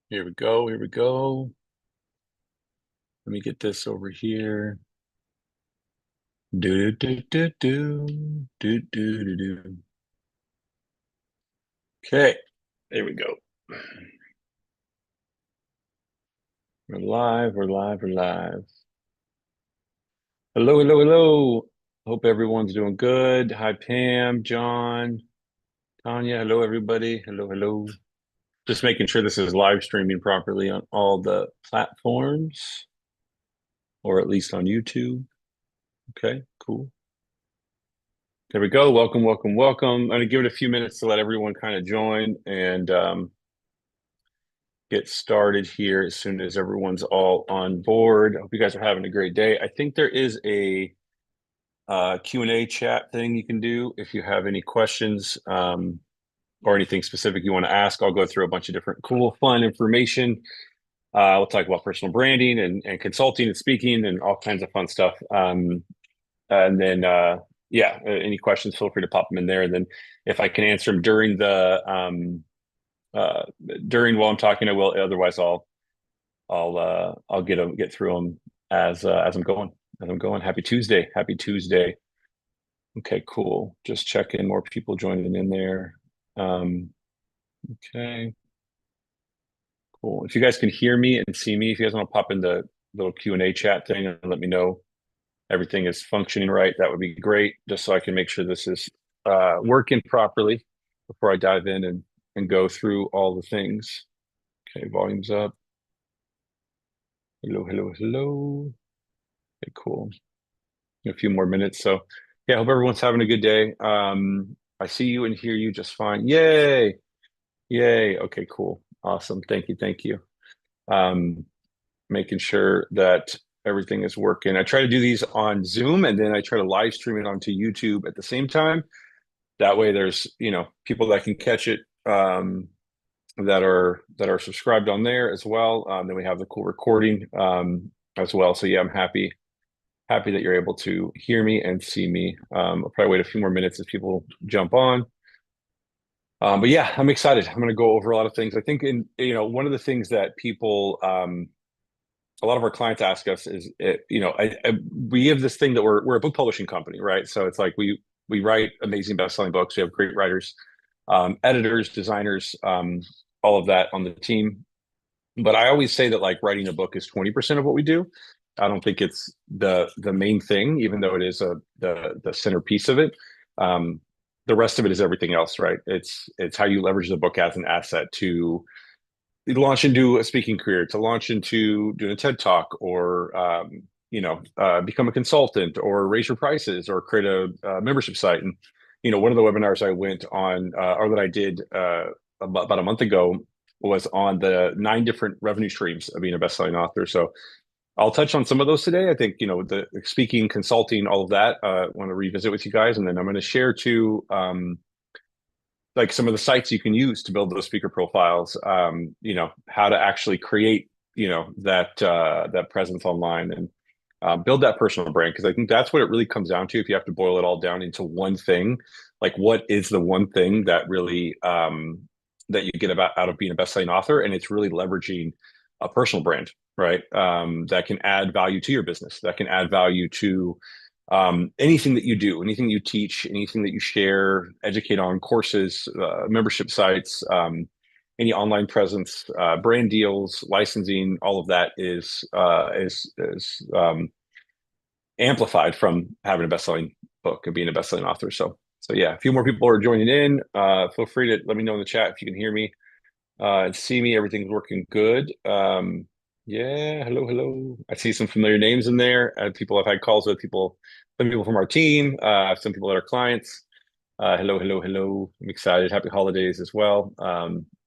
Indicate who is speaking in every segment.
Speaker 1: Here we go. Here we go. Let me get this over here. Do do do do do do do do. Okay, there we go. We're live. We're live. We're live. Hello, hello, hello. Hope everyone's doing good. Hi, Pam, John, Tanya. Hello, everybody. Hello, hello. Just making sure this is live streaming properly on all the platforms, or at least on YouTube. Okay, cool. There we go. Welcome, welcome, welcome. I'm going to give it a few minutes to let everyone kind of join and get started here as soon as everyone's all on board. I hope you guys are having a great day. I think there is a Q&A chat thing you can do if you have any questions or anything specific you want to ask. I'll go through a bunch of different cool, fun information. We'll talk about personal branding and consulting and speaking and all kinds of fun stuff. And then, yeah, any questions, feel free to pop them in there. And then if I can answer them during uh, while I'm talking, I will. Otherwise, I'll get through them as I'm going. As I'm going. Happy Tuesday. Happy Tuesday. Okay, cool. Just checking more people joining in there. Um, okay, cool. If you guys can hear me and see me, if you guys want to pop in the little Q&A chat thing and let me know everything is functioning right, that would be great, just so I can make sure this is working properly before I dive in and go through all the things. Okay, volume's up. Hello, hello, hello. Okay, cool. A few more minutes. So yeah, I hope everyone's having a good day. I see you and hear you just fine. Yay. Yay. Okay, cool. Awesome. Thank you. Thank you. Um, Making sure that everything is working. I try to do these on Zoom and then I try to live stream it onto YouTube at the same time. That way there's, people that can catch it that are subscribed on there as well. Then we have the cool recording as well. So yeah, I'm happy that you're able to hear me and see me. I'll probably wait a few more minutes as people jump on. But yeah, I'm excited. I'm going to go over a lot of things. I think one of the things that a lot of our clients ask us is, we have this thing that we're a book publishing company, right? So it's like we write amazing best-selling books. We have great writers, editors, designers, all of that on the team. But I always say that like writing a book is 20% of what we do. I don't think it's the main thing, even though it is the centerpiece of it. Um, the rest of it is everything else, right? It's how you leverage the book as an asset to launch into a speaking career, to launch into doing a TED Talk, or become a consultant, or raise your prices, or create a membership site. And one of the webinars I went on, or that I did about a month ago, was on the 9 different revenue streams of being a best-selling author. So I'll touch on some of those today. I think the speaking, consulting, all of that. I want to revisit with you guys, and then I'm going to share too. Like some of the sites you can use to build those speaker profiles, how to actually create, that presence online and build that personal brand. Because I think that's what it really comes down to. If you have to boil it all down into one thing, like what is the one thing that really that you get out of being a best-selling author? And it's really leveraging a personal brand, right? That can add value to your business, that can add value to anything that you do, anything you teach, anything that you share, educate on, courses, membership sites, any online presence, brand deals, licensing, all of that is amplified from having a best-selling book and being a best-selling author. So yeah, a few more people are joining in. Feel free to let me know in the chat if you can hear me and see me. Everything's working good. Yeah, hello, hello. I see some familiar names in there. People I've had calls with, some people from our team, some people that are clients. Hello, hello, hello. I'm excited. Happy holidays as well.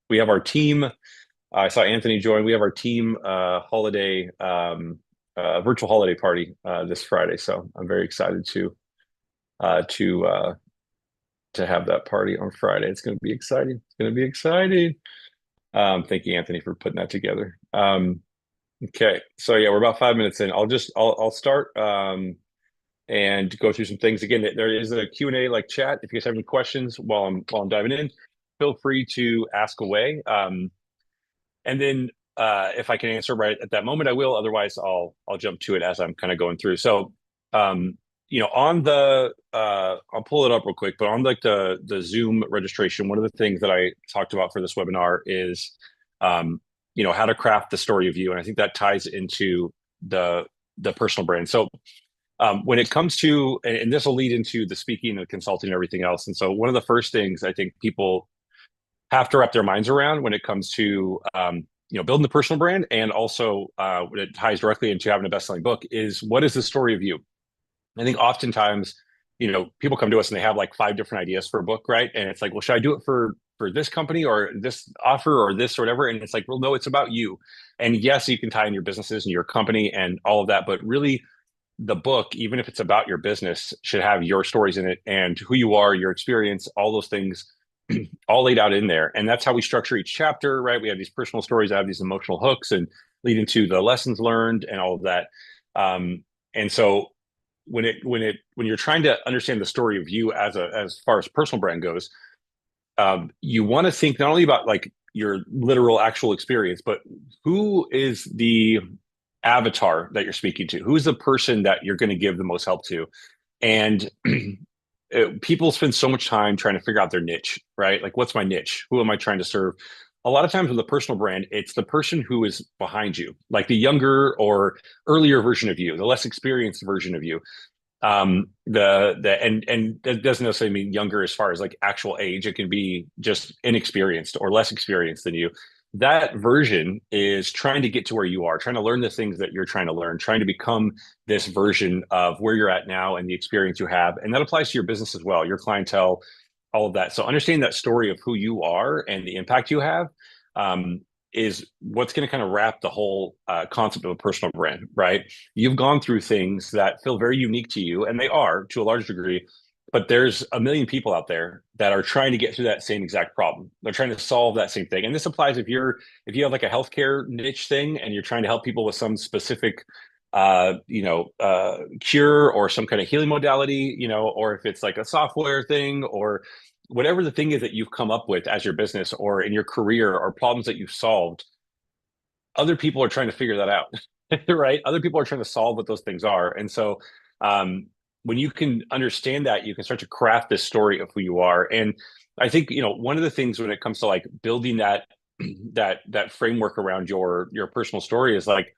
Speaker 1: We have our team. I saw Anthony join. We have our team holiday virtual holiday party this Friday. So I'm very excited uh, to uh, to have that party on Friday. It's going to be exciting. It's going to be exciting. Thank you, Anthony, for putting that together. Okay, so yeah, we're about 5 minutes in. I'll start and go through some things. Again, there is a Q&A like chat. If you guys have any questions while I'm diving in, feel free to ask away. And then if I can answer right at that moment, I will. Otherwise, I'll jump to it as I'm kind of going through. So, on the I'll pull it up real quick, but on like the Zoom registration, one of the things that I talked about for this webinar is, um, how to craft the story of you, and I think that ties into the personal brand. So, when it comes to, and this will lead into the speaking and consulting and everything else. And so, one of the first things I think people have to wrap their minds around when it comes to building the personal brand, and also when it ties directly into having a best-selling book, is what is the story of you. I think oftentimes people come to us and they have like five different ideas for a book, right? And it's like, well, should I do it for this company or this offer or this or whatever? And it's like, well, no, it's about you. And yes, you can tie in your businesses and your company and all of that, but really the book, even if it's about your business, should have your stories in it and who you are, your experience, all those things all laid out in there. And that's how we structure each chapter, right? We have these personal stories, I have these emotional hooks and lead into the lessons learned and all of that. And so when you're trying to understand the story of you as far as personal brand goes, you want to think not only about like your literal actual experience, but who is the avatar that you're speaking to? Who's the person that you're going to give the most help to? And people spend so much time trying to figure out their niche, right? Like, what's my niche? Who am I trying to serve? A lot of times with a personal brand, it's the person who is behind you, like the younger or earlier version of you, the less experienced version of you. And that doesn't necessarily mean younger as far as like actual age. It can be just inexperienced or less experienced than you. That version is trying to get to where you are, trying to learn the things that you're trying to learn, trying to become this version of where you're at now and the experience you have. And that applies to your business as well, your clientele, all of that. So understanding that story of who you are and the impact you have, um, is what's going to kind of wrap the whole concept of a personal brand, right? You've gone through things that feel very unique to you, and they are to a large degree, but there's a million people out there that are trying to get through that same exact problem. They're trying to solve that same thing. And this applies if you have like a healthcare niche thing and you're trying to help people with some specific cure or some kind of healing modality, or if it's like a software thing or whatever the thing is that you've come up with as your business or in your career or problems that you've solved, other people are trying to figure that out, right? Other people are trying to solve what those things are. And so um, when you can understand that, you can start to craft this story of who you are. And I think, one of the things when it comes to like building that that framework around your personal story is like,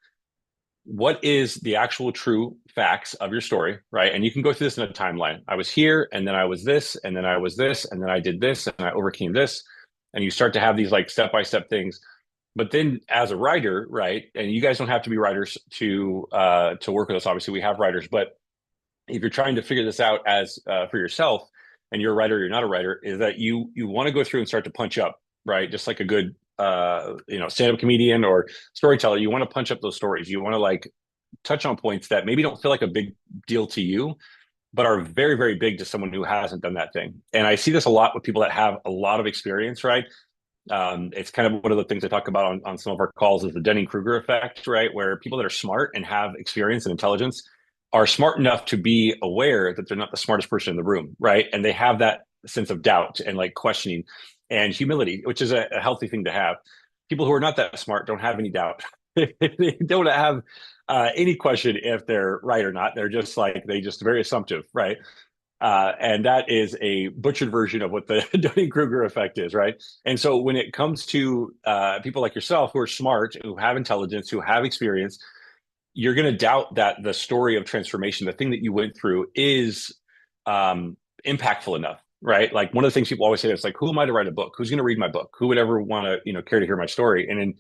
Speaker 1: what is the actual true facts of your story, right? And you can go through this in a timeline. I was here, and then I was this, and then I was this, and then I did this, and I overcame this. And you start to have these like step-by-step things. But then as a writer, right, and you guys don't have to be writers to work with us. Obviously, we have writers, but if you're trying to figure this out as for yourself, and you're a writer, you're not a writer, is that you want to go through and start to punch up, right? Just like a good stand-up comedian or storyteller, you want to punch up those stories. You want to like touch on points that maybe don't feel like a big deal to you, but are very, very big to someone who hasn't done that thing. And I see this a lot with people that have a lot of experience, right? It's kind of one of the things I talk about on some of our calls is the Dunning-Kruger effect, right? Where people that are smart and have experience and intelligence are smart enough to be aware that they're not the smartest person in the room, right? And they have that sense of doubt and like questioning and humility, which is a healthy thing to have. People who are not that smart don't have any doubt. They don't have any question if they're right or not. They're just like, they just very assumptive, right? And that is a butchered version of what the Dunning-Kruger effect is, right? And so when it comes to people like yourself who are smart, who have intelligence, who have experience, you're going to doubt that the story of transformation, the thing that you went through, is impactful enough, right? Like one of the things people always say is like, who am I to write a book? Who's going to read my book? Who would ever want to, care to hear my story? And then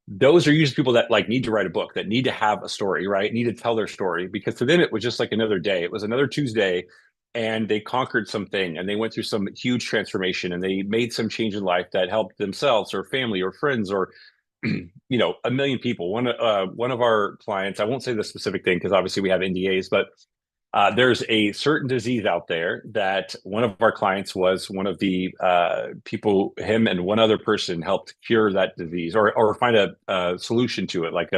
Speaker 1: those are usually people that like need to write a book, that need to have a story, right? Need to tell their story, because to them it was just like another day. It was another Tuesday, and they conquered something and they went through some huge transformation and they made some change in life that helped themselves or family or friends or a million people. One of our clients, I won't say the specific thing because obviously we have NDAs, but there's a certain disease out there that one of our clients was one of the people, him and one other person helped cure that disease or find a solution to it, like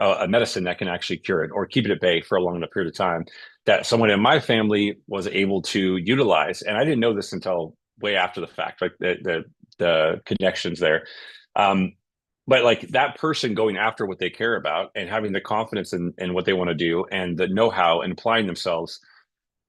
Speaker 1: a medicine that can actually cure it or keep it at bay for a long enough period of time, that someone in my family was able to utilize. And I didn't know this until way after the fact, like the connections there. Um, but like that person going after what they care about and having the confidence in what they want to do and the know-how and applying themselves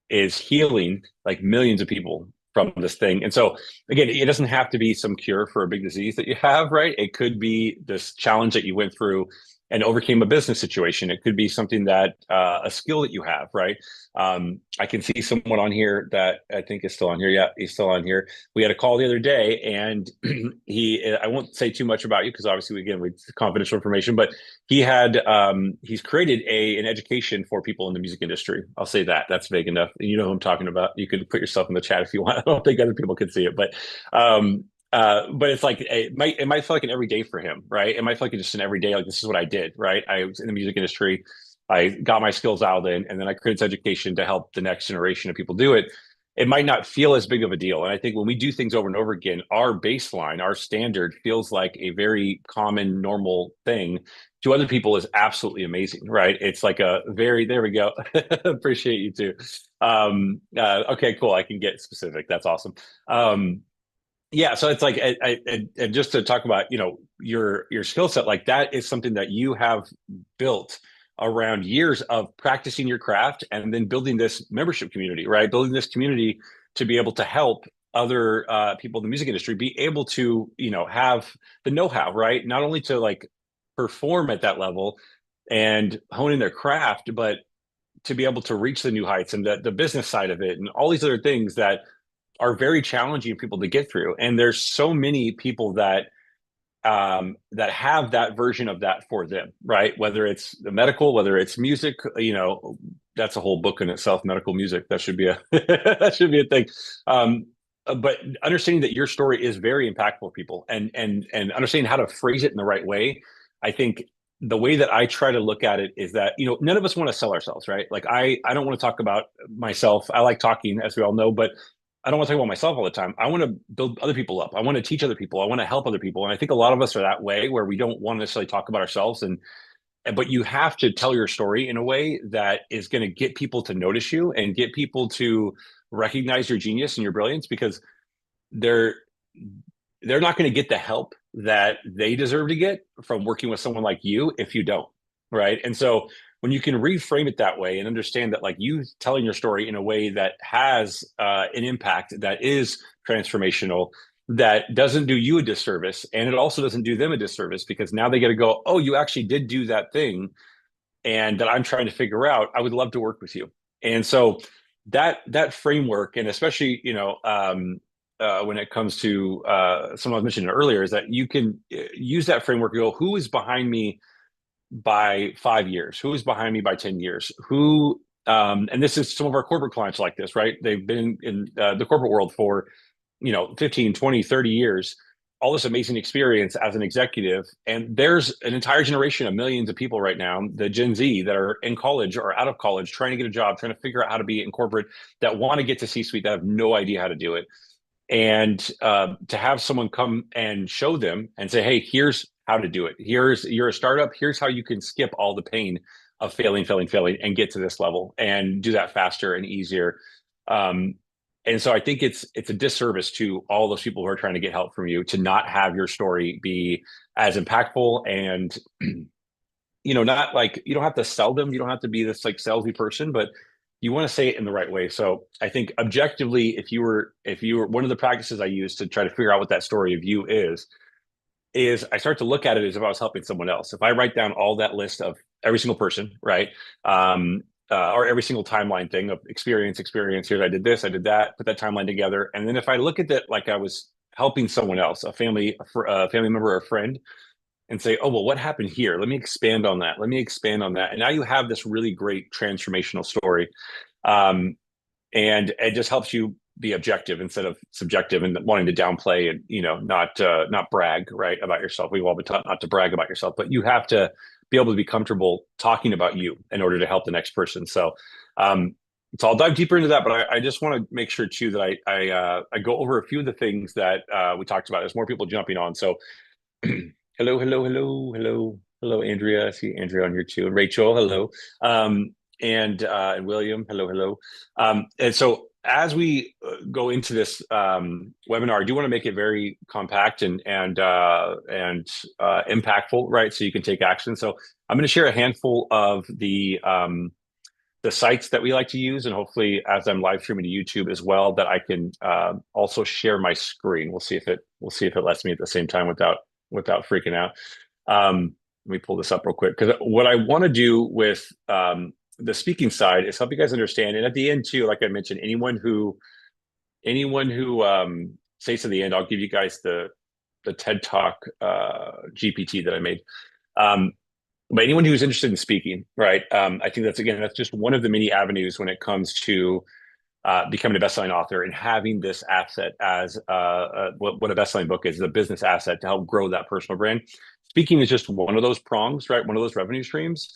Speaker 1: is healing like millions of people from this thing. And so again, it doesn't have to be some cure for a big disease that you have, right? It could be this challenge that you went through and overcame a business situation. It could be something that a skill that you have, right? I can see someone on here that I think is still on here. Yeah, he's still on here. We had a call the other day, and I won't say too much about you because obviously, again, we confidential information, but he's created an education for people in the music industry. I'll say that. That's vague enough. You know who I'm talking about. You could put yourself in the chat if you want. I don't think other people can see it, but it's like it might feel like an everyday for him, right? It might feel like just an everyday, like this is what I did, right? I was in the music industry. I got my skills out and then I created education to help the next generation of people do it. It might not feel as big of a deal. And I think when we do things over and over again, our baseline, our standard feels like a very common, normal thing to other people is absolutely amazing, right? It's like a very, there we go. Appreciate you too. Okay, cool. I can get specific. That's awesome. Yeah, so it's like and just to talk about, your skill set, like that is something that you have built around years of practicing your craft and then building this membership community, right? Building this community to be able to help other people in the music industry be able to, have the know-how, right? Not only to like perform at that level and hone in their craft, but to be able to reach the new heights and the business side of it and all these other things that are very challenging for people to get through. And there's so many people that have that version of that for them, right? Whether it's the medical, whether it's music, that's a whole book in itself, medical music. That should be a that should be a thing. But understanding that your story is very impactful for people and understanding how to phrase it in the right way. I think the way that I try to look at it is that, none of us want to sell ourselves, right? Like I don't want to talk about myself. I like talking, as we all know, but I don't want to talk about myself all the time. I want to build other people up. I want to teach other people. I want to help other people. And I think a lot of us are that way where we don't want to necessarily talk about ourselves but you have to tell your story in a way that is going to get people to notice you and get people to recognize your genius and your brilliance because they're they're not going to get the help that they deserve to get from working with someone like you if you don't, right? And so when you can reframe it that way and understand that like you telling your story in a way that has an impact that is transformational, that doesn't do you a disservice and it also doesn't do them a disservice because now they get to go, oh, you actually did do that thing and that I'm trying to figure out. I would love to work with you. And so that framework, and especially when it comes to someone I was mentioning earlier, is that you can use that framework to go, who is behind me by 5 years? Who is behind me by 10 years? And this is some of our corporate clients like this, right? They've been in the corporate world for, 15, 20, 30 years, all this amazing experience as an executive. And there's an entire generation of millions of people right now, the Gen Z that are in college or out of college, trying to get a job, trying to figure out how to be in corporate that want to get to C-suite that have no idea how to do it. And to have someone come and show them and say, hey, here's how to do it. You're a startup. Here's how you can skip all the pain of failing, failing, failing, and get to this level and do that faster and easier. And so I think it's a disservice to all those people who are trying to get help from you to not have your story be as impactful and not like you don't have to sell them. You don't have to be this like salesy person, but you want to say it in the right way. So I think objectively, if you were one of the practices I use to try to figure out what that story of you is I start to look at it as if I was helping someone else. If I write down all that list of every single person, right? Or every single timeline thing of experience, here, I did this, I did that, put that timeline together. And then if I look at that like I was helping someone else, a family member or a friend, and say, oh, well, what happened here? Let me expand on that. Let me expand on that. And now you have this really great transformational story. Um, and it just helps you be objective instead of subjective and wanting to downplay and not brag right about yourself. We've all been taught not to brag about yourself, but you have to be able to be comfortable talking about you in order to help the next person. So I'll dive deeper into that, but I just want to make sure too that I go over a few of the things that we talked about. There's more people jumping on. So hello, hello, hello, hello, hello, Andrea. I see Andrea on here too, and Rachel. Hello, and William. Hello, hello. And so as we go into this webinar, I do want to make it very compact and impactful, right? So you can take action. So I'm going to share a handful of the sites that we like to use, and hopefully, as I'm live streaming to YouTube as well, that I can also share my screen. We'll see if it lets me at the same time without freaking out. Let me pull this up real quick, because what I want to do with the speaking side is help you guys understand. And at the end too, like I mentioned, anyone who stays to the end, I'll give you guys the TED Talk GPT that I made. But anyone who's interested in speaking, right? I think that's just one of the many avenues when it comes to becoming a best-selling author and having this asset as what a best-selling book is a business asset to help grow that personal brand. Speaking is just one of those prongs, right? One of those revenue streams.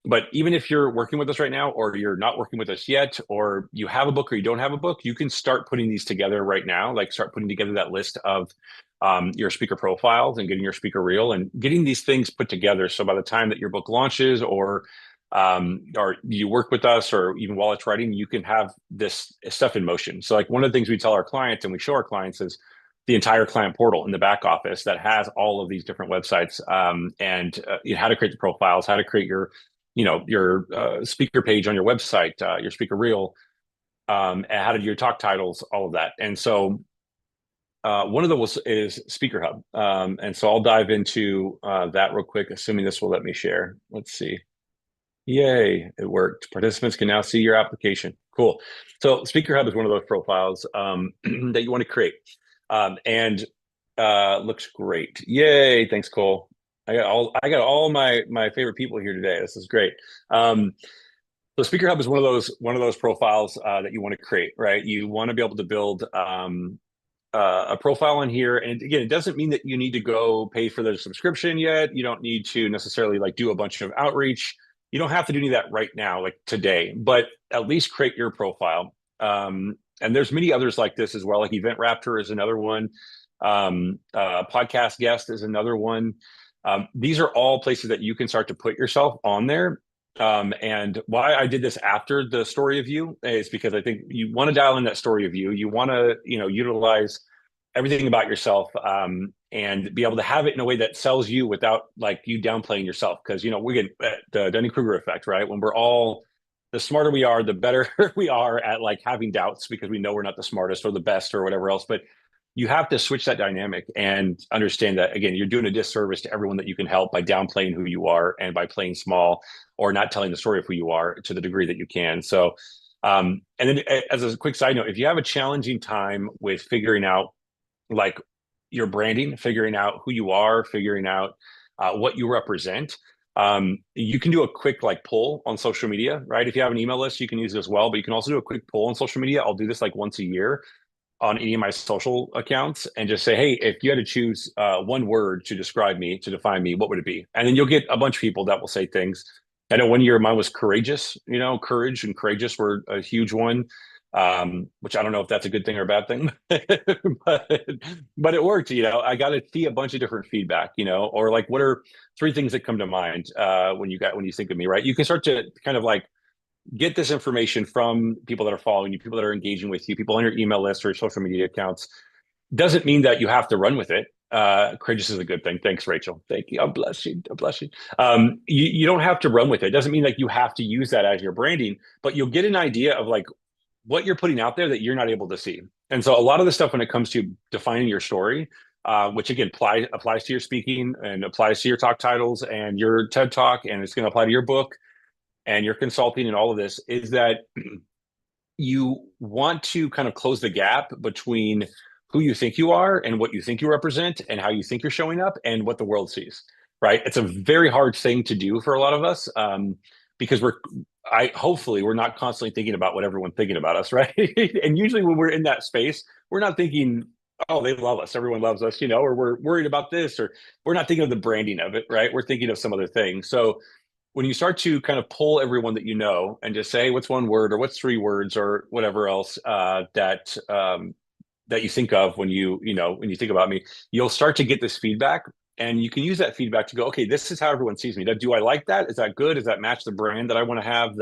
Speaker 1: But even if you're working with us right now, or you're not working with us yet, or you have a book or you don't have a book, you can start putting these together right now. Like start putting together that list of your speaker profiles and getting your speaker reel and getting these things put together. So by the time that your book launches, or you work with us, or even while it's writing, you can have this stuff in motion. So like one of the things we tell our clients and we show our clients is the entire client portal in the back office that has all of these different websites, and how to create the profiles, how to create your speaker page on your website, your speaker reel, and how to do your talk titles, all of that. And so one of those is Speaker Hub. And so I'll dive into that real quick, assuming this will let me share. Let's see. Yay, it worked. Participants can now see your application. Cool. So Speaker Hub is one of those profiles that you want to create. And looks great. Yay, thanks, Cole. I got all my favorite people here today. This is great. So Speaker Hub is one of those profiles that you want to create, right? You want to be able to build a profile in here. And again, it doesn't mean that you need to go pay for the subscription yet. You don't need to necessarily like do a bunch of outreach. You don't have to do any of that right now, like today, but at least create your profile. And there's many others like this as well. Like Event Raptor is another one. Podcast Guest is another one. These are all places that you can start to put yourself on there. And why I did this after the story of you is because I think you want to dial in that story of you. You want to, utilize everything about yourself, and be able to have it in a way that sells you without like you downplaying yourself. Because, we get the Dunning-Kruger effect, right? When the smarter we are, the better we are at like having doubts because we know we're not the smartest or the best or whatever else. But you have to switch that dynamic and understand that, again, you're doing a disservice to everyone that you can help by downplaying who you are and by playing small or not telling the story of who you are to the degree that you can. So, and then as a quick side note, if you have a challenging time with figuring out like your branding, figuring out who you are, figuring out what you represent, you can do a quick like poll on social media, right? If you have an email list, you can use it as well, but you can also do a quick poll on social media. I'll do this like once a year on any of my social accounts and just say, hey, if you had to choose one word to describe me, to define me, what would it be? And then you'll get a bunch of people that will say things. I know one year mine was courageous, courage and courageous were a huge one, which I don't know if that's a good thing or a bad thing, but it worked. I got to see a bunch of different feedback, or like, what are three things that come to mind when you think of me, right? You can start to kind of like get this information from people that are following you, people that are engaging with you, people on your email list or social media accounts. Doesn't mean that you have to run with it. Courageous is a good thing. Thanks, Rachel. Thank you. God bless you. God bless you. You don't have to run with it. It doesn't mean like you have to use that as your branding, but you'll get an idea of like what you're putting out there that you're not able to see. And so a lot of the stuff when it comes to defining your story, which again applies to your speaking and applies to your talk titles and your TED Talk, and it's going to apply to your book and your consulting and all of this, is that you want to kind of close the gap between who you think you are and what you think you represent and how you think you're showing up and what the world sees, right? It's a very hard thing to do for a lot of us, because hopefully we're not constantly thinking about what everyone's thinking about us, right? And usually when we're in that space, we're not thinking, oh, they love us, everyone loves us, or we're worried about this, or we're not thinking of the branding of it, right? We're thinking of some other thing. So when you start to kind of pull everyone that and just say, what's one word or what's three words or whatever else that you think of when you think about me, you'll start to get this feedback, and you can use that feedback to go, okay, this is how everyone sees me. Do I like that? Is that good? Does that match the brand that I want to have?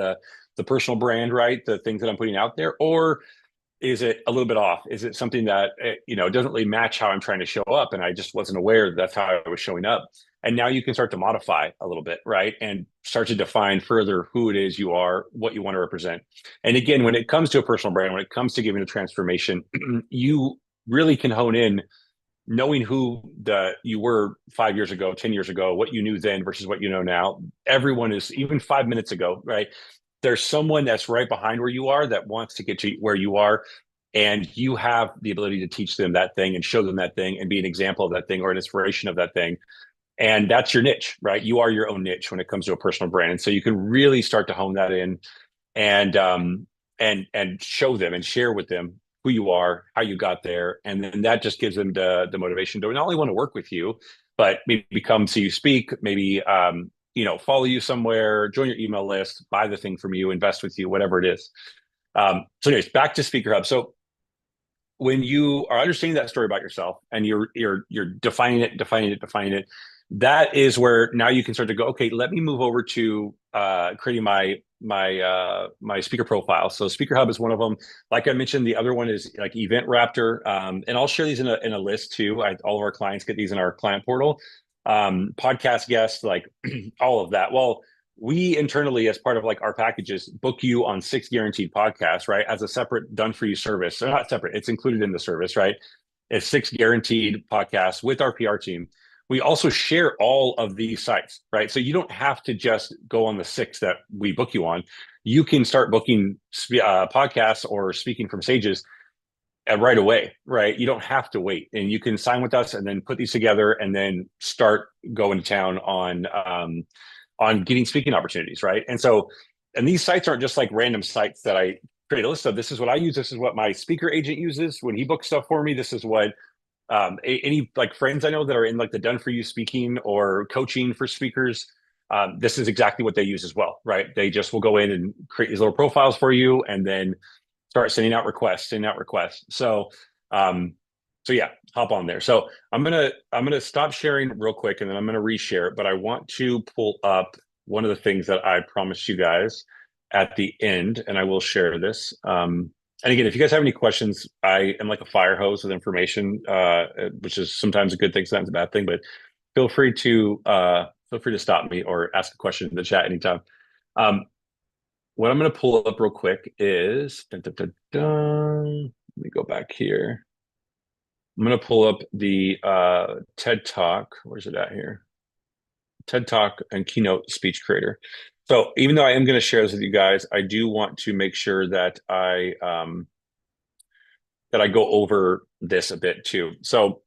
Speaker 1: the personal brand, right? The things that I'm putting out there, or is it a little bit off? Is it something that doesn't really match how I'm trying to show up, and I just wasn't aware that that's how I was showing up? And now you can start to modify a little bit, right? And start to define further who it is you are, what you want to represent. And again, when it comes to a personal brand, when it comes to giving a transformation, you really can hone in knowing who you were 5 years ago, 10 years ago, what you knew then versus what you know now. Everyone is, even 5 minutes ago, right? There's someone that's right behind where you are that wants to get to where you are. And you have the ability to teach them that thing and show them that thing and be an example of that thing or an inspiration of that thing. And that's your niche, right? You are your own niche when it comes to a personal brand. And so you can really start to hone that in and show them and share with them who you are, how you got there, and then that just gives them the motivation to not only want to work with you, but maybe come see you speak, maybe follow you somewhere, join your email list, buy the thing from you, invest with you, whatever it is. So, anyways, back to Speaker Hub. So, when you are understanding that story about yourself and you're defining it, that is where now you can start to go, okay, let me move over to creating my speaker profile. So Speaker Hub is one of them. Like I mentioned, the other one is like Event Raptor, and I'll share these in a list too. All of our clients get these in our client portal. Podcast guests, like all of that. Well, we internally, as part of like our packages, book you on 6 guaranteed podcasts, right? As a separate done for you service. So not separate, it's included in the service, right? It's 6 guaranteed podcasts with our PR team. We also share all of these sites, right? So you don't have to just go on the 6 that we book you on. You can start booking podcasts or speaking from stages right away, right? You don't have to wait, and you can sign with us and then put these together and then start going to town on getting speaking opportunities, right? And these sites aren't just like random sites that I create a list of. This is what I use. This is what my speaker agent uses when he books stuff for me. This is what any like friends I know that are in like the done for you speaking or coaching for speakers. This is exactly what they use as well, right? They just will go in and create these little profiles for you and then start sending out requests. So yeah, hop on there. So I'm gonna stop sharing real quick and then I'm gonna reshare it. But I want to pull up one of the things that I promised you guys at the end, and I will share this. And again, if you guys have any questions, I am like a fire hose with information, which is sometimes a good thing, sometimes a bad thing. But feel free to stop me or ask a question in the chat anytime. What I'm going to pull up real quick is, let me go back here. I'm going to pull up the TED Talk. Where's it at here? TED Talk and Keynote Speech Creator. So even though I am going to share this with you guys, I do want to make sure that I go over this a bit too. So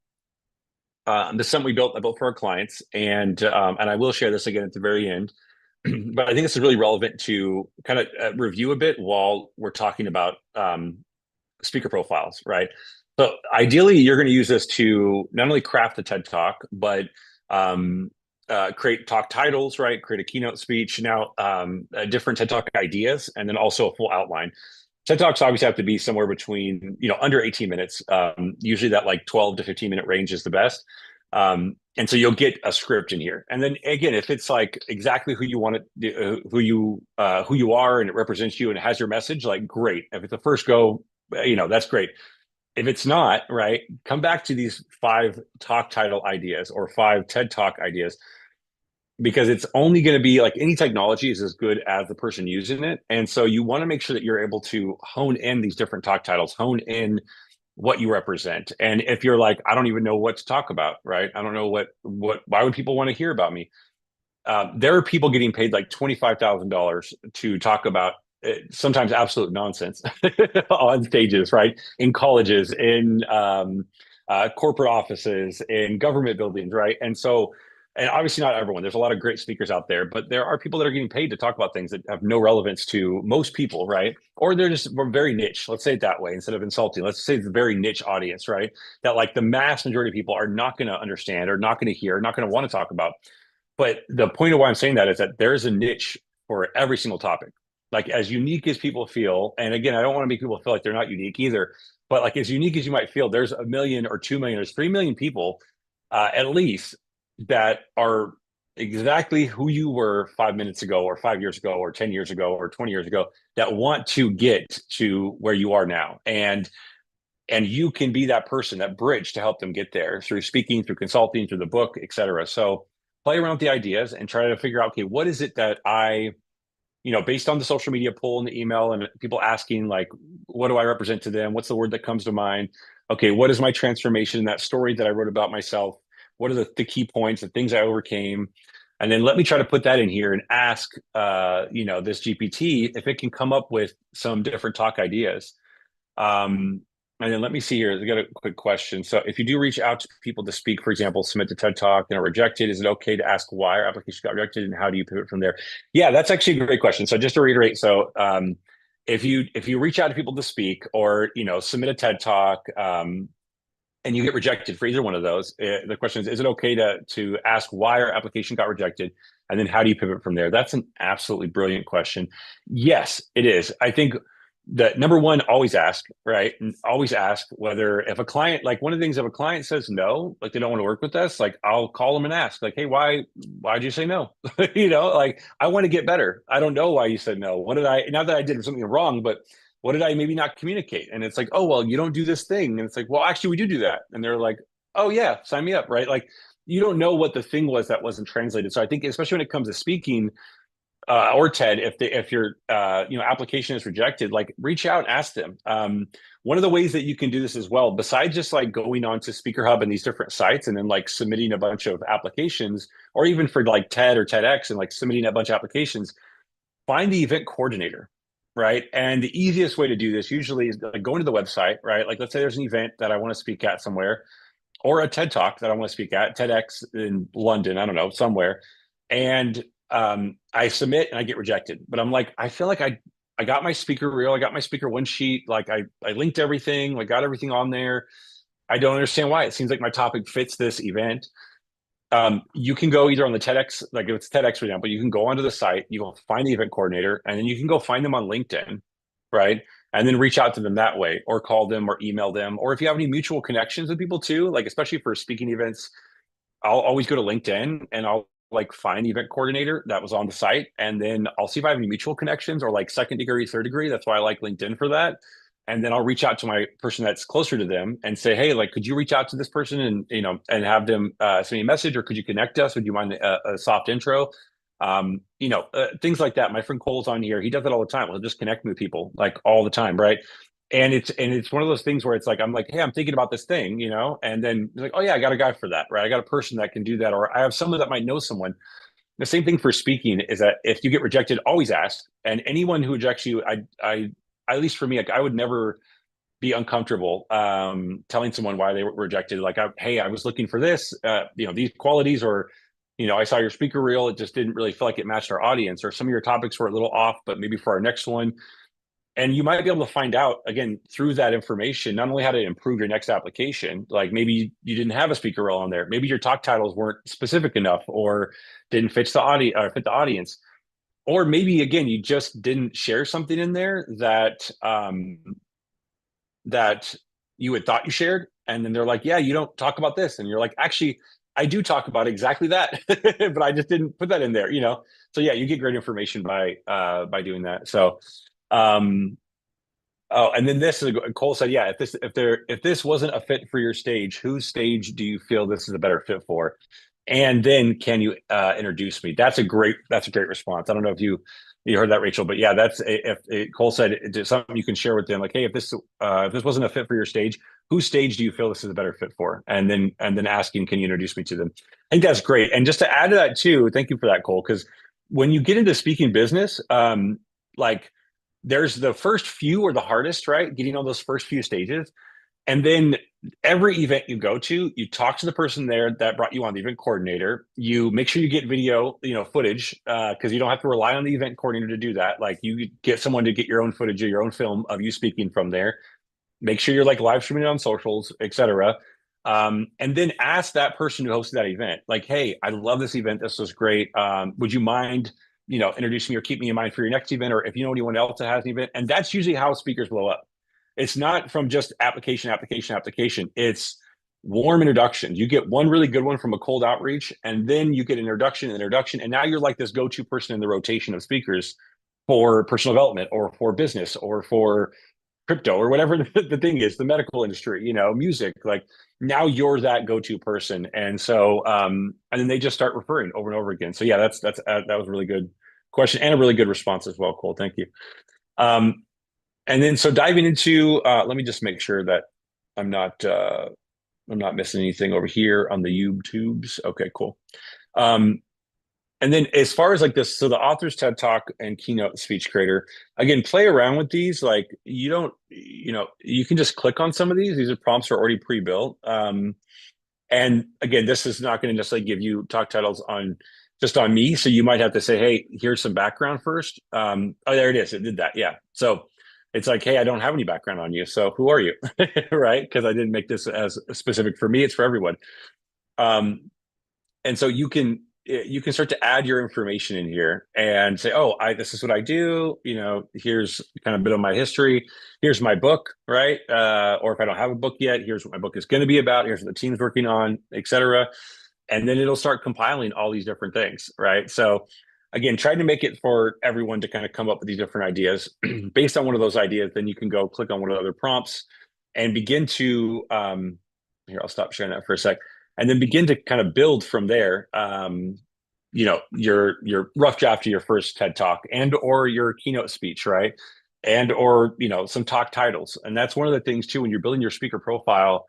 Speaker 1: this is something I built for our clients, and I will share this again at the very end. But I think this is really relevant to kind of review a bit while we're talking about speaker profiles, right? So ideally, you're going to use this to not only craft the TED Talk, but create talk titles, right? Create a keynote speech. Now, different TED Talk ideas, and then also a full outline. TED Talks obviously have to be somewhere between, under 18 minutes. Usually that like 12 to 15 minute range is the best. And so you'll get a script in here. And then again, if it's like exactly who you want it, who you are, and it represents you and it has your message, like great. If it's a first go, that's great. If it's not, right, come back to these 5 talk title ideas or 5 TED Talk ideas, because it's only going to be like any technology is as good as the person using it. And so you want to make sure that you're able to hone in these different talk titles, hone in what you represent. And if you're like, I don't even know what to talk about, right? I don't know why would people want to hear about me? There are people getting paid like $25,000 to talk about sometimes absolute nonsense on stages, right? In colleges, in corporate offices, in government buildings, right? And obviously not everyone. There's a lot of great speakers out there, but there are people that are getting paid to talk about things that have no relevance to most people, right? Or they're just very niche. Let's say it that way instead of insulting. Let's say it's a very niche audience, right? That like the mass majority of people are not going to understand or not going to hear, not going to want to talk about. But the point of why I'm saying that is that there's a niche for every single topic. Like as unique as people feel, and again, I don't want to make people feel like they're not unique either, but like as unique as you might feel, there's 1 million or 2 million or 3 million people at least that are exactly who you were 5 minutes ago, or 5 years ago, or 10 years ago, or 20 years ago, that want to get to where you are now. And you can be that person, that bridge to help them get there through speaking, through consulting, through the book, et cetera. So play around with the ideas and try to figure out, okay, what is it that based on the social media poll and the email and people asking, like, what do I represent to them? What's the word that comes to mind? Okay, what is my transformation, that story that I wrote about myself? What are the key points, the things I overcame? And then let me try to put that in here and ask, this GPT if it can come up with some different talk ideas. Um, and then let me see here. I got a quick question. So if you do reach out to people to speak, for example, submit to TED Talk and are rejected, is it okay to ask why our application got rejected and how do you pivot from there? Yeah, that's actually a great question. So just to reiterate, if you reach out to people to speak, or submit a TED Talk, and you get rejected for either one of those, the question is it okay to ask why our application got rejected, and then how do you pivot from there? That's an absolutely brilliant question. Yes, it is. I think that number one, always ask, right? And always ask whether, if a client, like, one of the things, if a client says no, like they don't want to work with us, like, I'll call them and ask, like, hey, why'd you say no? Like, I want to get better. I don't know why you said no. What did I, not that I did something wrong, but what did I maybe not communicate? And it's like, oh, well, you don't do this thing. And it's like, well, actually we do that. And they're like, oh yeah, sign me up. Right. Like, you don't know what the thing was that wasn't translated. So I think, especially when it comes to speaking, or TED, if your application is rejected, like, reach out and ask them. One of the ways that you can do this as well, besides just like going on to Speaker Hub and these different sites and then like submitting a bunch of applications, or even for like TED or TEDx and like submitting a bunch of applications, find the event coordinator, right? And the easiest way to do this usually is like going to the website, right? Like, let's say there's an event that I want to speak at somewhere, or a TED Talk that I want to speak at, TEDx in London, I don't know, somewhere. And I submit and I get rejected. But I'm like, I feel like I got my speaker reel, I got my speaker one sheet, like I linked everything, like got everything on there. I don't understand why. It seems like my topic fits this event. You can go either on the TEDx, like if it's TEDx, for example, you can go onto the site, you will find the event coordinator, and then you can go find them on LinkedIn, right? And then reach out to them that way, or call them, or email them. Or if you have any mutual connections with people too, like especially for speaking events, I'll always go to LinkedIn and I'll like find the event coordinator that was on the site. And then I'll see if I have any mutual connections, or like second degree, third degree. That's why I like LinkedIn for that. And then I'll reach out to my person that's closer to them and say, hey, like, could you reach out to this person and, and have them send me a message, or could you connect us? Would you mind a soft intro? Things like that. My friend Cole's on here. He does it all the time. He'll just connect me with people like all the time. Right. And it's one of those things where it's like, I'm like, hey, I'm thinking about this thing, and then like, oh yeah, I got a guy for that, right? I got a person that can do that, or I have someone that might know someone. The same thing for speaking is that if you get rejected, always ask. And anyone who rejects you, I at least for me, like, I would never be uncomfortable telling someone why they were rejected. Like, hey, I was looking for this, these qualities, or I saw your speaker reel, it just didn't really feel like it matched our audience, or some of your topics were a little off, but maybe for our next one. And you might be able to find out, again, through that information, not only how to improve your next application, like maybe you didn't have a speaker role on there, maybe your talk titles weren't specific enough, or didn't fit the audience, or maybe, again, you just didn't share something in there that you had thought you shared, and then they're like, yeah, you don't talk about this, and you're like, actually, I do talk about exactly that, but I just didn't put that in there. So yeah, you get great information by doing that. So um oh, and then this is, Cole said, yeah, if this wasn't a fit for your stage, whose stage do you feel this is a better fit for? And then can you introduce me? That's a great response. I don't know if you heard that, Rachel, but yeah, if Cole said it's something you can share with them, like, hey, if this wasn't a fit for your stage, whose stage do you feel this is a better fit for? And then asking, can you introduce me to them? I think that's great. And just to add to that too, thank you for that, Cole, because when you get into speaking business, like, there's the first few are the hardest, right? Getting all those first few stages. And then every event you go to, you talk to the person there that brought you on, the event coordinator. You make sure you get video, footage, because you don't have to rely on the event coordinator to do that. Like, you get someone to get your own footage or your own film of you speaking from there. Make sure you're like live streaming it on socials, etc. And then ask that person who hosted that event, like, hey, I love this event. This was great. Would you mind, introducing me or keep me in mind for your next event? Or if you know anyone else that has an event. And that's usually how speakers blow up. It's not from just application. It's warm introductions. You get one really good one from a cold outreach, and then you get an introduction, and now you're like this go-to person in the rotation of speakers for personal development or for business or for crypto or whatever the thing is, the medical industry, music. Like now you're that go-to person, and so and then they just start referring over and over again. So yeah, that's that was a really good question and a really good response as well, Cole. Thank you. Um, and then so diving into, let me just make sure that I'm not uh, I'm not missing anything over here on the YouTubes. Okay, cool. Um, and then as far as like this, so the author's TED Talk and keynote speech creator, again, play around with these. Like you don't, you can just click on some of these. These are prompts are already pre-built. And again, this is not going to necessarily give you talk titles on just on me. So you might have to say, hey, here's some background first. Oh, there it is. It did that. Yeah. So it's like, hey, I don't have any background on you. So who are you? Right? Because I didn't make this as specific for me. It's for everyone. Um, and so you can start to add your information in here and say, oh, this is what I do. Here's kind of a bit of my history. Here's my book, right? Or if I don't have a book yet, here's what my book is going to be about. Here's what the team's working on, etc. And then it'll start compiling all these different things, right? So again, trying to make it for everyone to kind of come up with these different ideas. Based on one of those ideas, then you can go click on one of the other prompts and begin to here, I'll stop sharing that for a sec, and then begin to kind of build from there. Your rough draft of your first TED Talk and or your keynote speech, right? And or some talk titles. And that's one of the things too when you're building your speaker profile.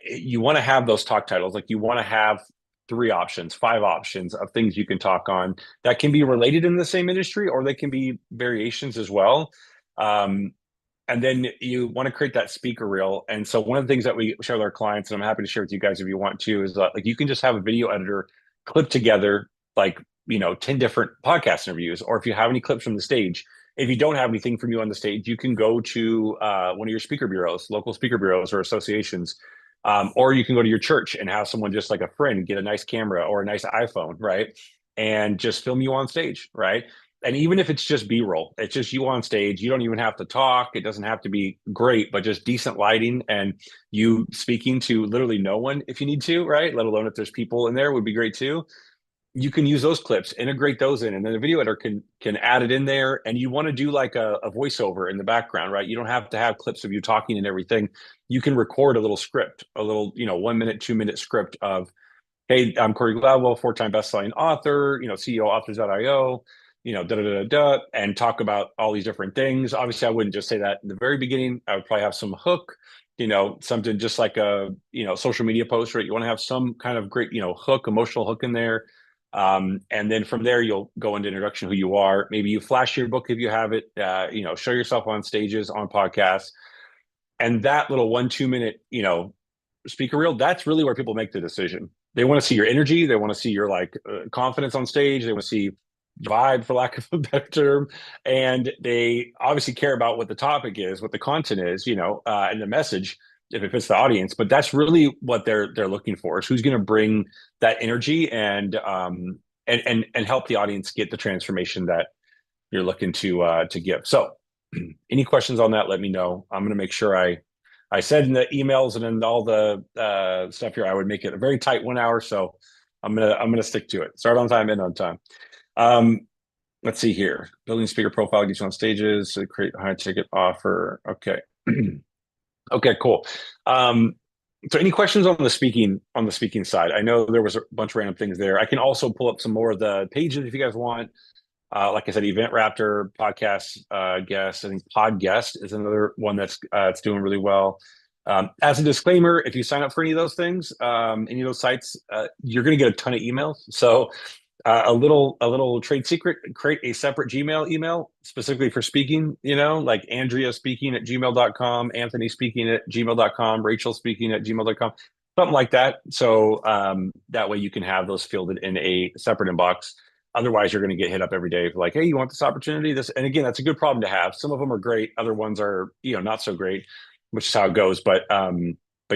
Speaker 1: You want to have those talk titles. Like you want to have 3 options, 5 options of things you can talk on that can be related in the same industry, or they can be variations as well. And then you want to create that speaker reel. And so one of the things that we share with our clients, and I'm happy to share with you guys if you want to, is like you can just have a video editor clip together like 10 different podcast interviews, or if you have any clips from the stage. If you don't have anything from you on the stage, you can go to one of your speaker bureaus, local speaker bureaus or associations, or you can go to your church and have someone just like a friend get a nice camera or a nice iPhone, right? And just film you on stage, right? And even if it's just B-roll, it's just you on stage. You don't even have to talk. It doesn't have to be great, but just decent lighting and you speaking to literally no one if you need to, right? Let alone if there's people in there would be great too. You can use those clips, integrate those in, and then the video editor can add it in there. And you want to do like a voiceover in the background, right? You don't have to have clips of you talking and everything. You can record a little script, a little 1 minute, 2 minute script of, hey, I'm Corey Gladwell, 4-time best-selling author, CEO authors.io, da da da da, and talk about all these different things. Obviously, I wouldn't just say that in the very beginning. I would probably have some hook, something just like a social media post, right? You want to have some kind of great hook, emotional hook in there. And then from there, you'll go into introduction, who you are. Maybe you flash your book if you have it, show yourself on stages, on podcasts. And that little 1-2 minute, speaker reel, that's really where people make the decision. They want to see your energy. They want to see your confidence on stage. They want to see vibe, for lack of a better term. And they obviously care about what the topic is, what the content is, and the message, if it fits the audience. But that's really what they're looking for, is who's going to bring that energy and help the audience get the transformation that you're looking to give. So any questions on that, let me know. I'm going to make sure I said in the emails and in all the stuff here, I would make it a very tight 1 hour. So I'm gonna stick to it. Start on time, end on time. Let's see here. Building speaker profile, get you on stages, so create a high ticket offer. Okay. Okay, cool. So any questions on the speaking side? I know there was a bunch of random things there. I can also pull up some more of the pages if you guys want. Like I said, Event Raptor podcast guest. I think Podguest is another one that's it's doing really well. As a disclaimer, if you sign up for any of those things, any of those sites, you're going to get a ton of emails. So a little trade secret: create a separate Gmail email specifically for speaking. Like Andrea speaking at gmail.com, Anthony speaking at gmail.com, Rachel speaking at gmail.com, something like that. So that way you can have those fielded in a separate inbox. Otherwise, you're going to get hit up every day for like, hey, you want this opportunity? And again, that's a good problem to have. Some of them are great, other ones are not so great, which is how it goes. But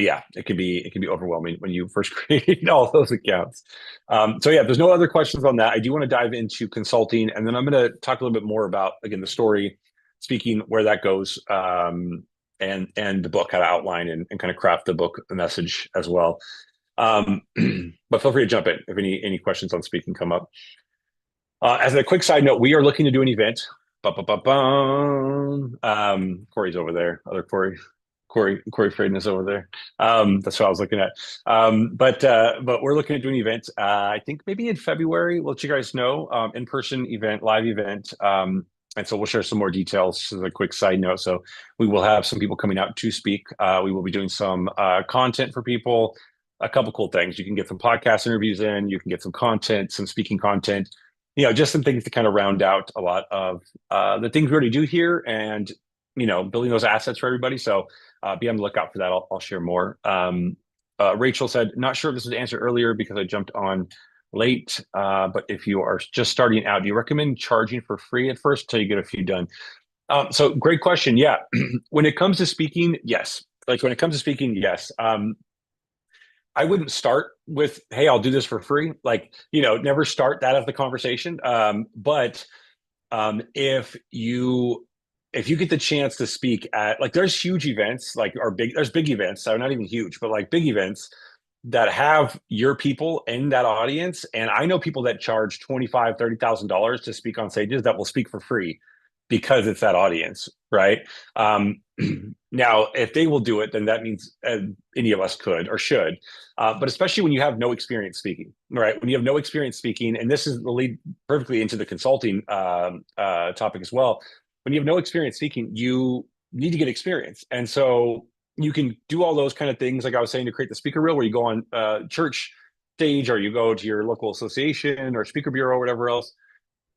Speaker 1: yeah, it can be overwhelming when you first create all those accounts. So yeah, if there's no other questions on that, I do want to dive into consulting, and then I'm going to talk a little bit more about again the story, speaking, where that goes, and the book, how to outline and kind of craft the book message as well. But feel free to jump in if any questions on speaking come up. As a quick side note, we are looking to do an event. Corey's over there. Other Corey Fraden is over there. That's what I was looking at. But we're looking to do an event. I think maybe in February. We'll let you guys know. In-person event, live event. And so we'll share some more details as a quick side note. So we will have some people coming out to speak. We will be doing some content for people. A couple cool things. You can get some podcast interviews in. You can get some content, some speaking content. Just some things to kind of round out a lot of the things we already do here, and building those assets for everybody. So be on the lookout for that. I'll share more. Rachel said, not sure if this was answered earlier because I jumped on late, but if you are just starting out, do you recommend charging for free at first until you get a few done? So great question. Yeah. When it comes to speaking, yes. I wouldn't start with, hey, I'll do this for free. Never start that as the conversation. But if you get the chance to speak at, there's huge events, there's big events, so not even huge, but big events that have your people in that audience. And I know people that charge $25,000, $30,000 to speak on stages that will speak for free because it's that audience, right? Now, if they will do it, then that means any of us could or should. But especially when you have no experience speaking, right? When you have no experience speaking, and this is the lead perfectly into the consulting topic as well. When you have no experience speaking, you need to get experience. And so you can do all those kind of things, like I was saying, to create the speaker reel, where you go on church stage, or you go to your local association or speaker bureau or whatever else.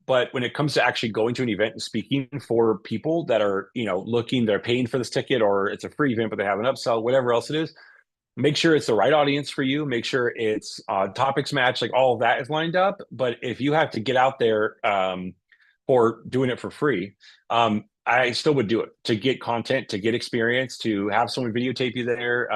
Speaker 1: But when it comes to actually going to an event and speaking for people that are, they're paying for this ticket, or it's a free event, but they have an upsell, whatever else it is, make sure it's the right audience for you. Make sure it's topics match, all of that is lined up. But if you have to get out there for doing it for free, I still would do it to get content, to get experience, to have someone videotape you there.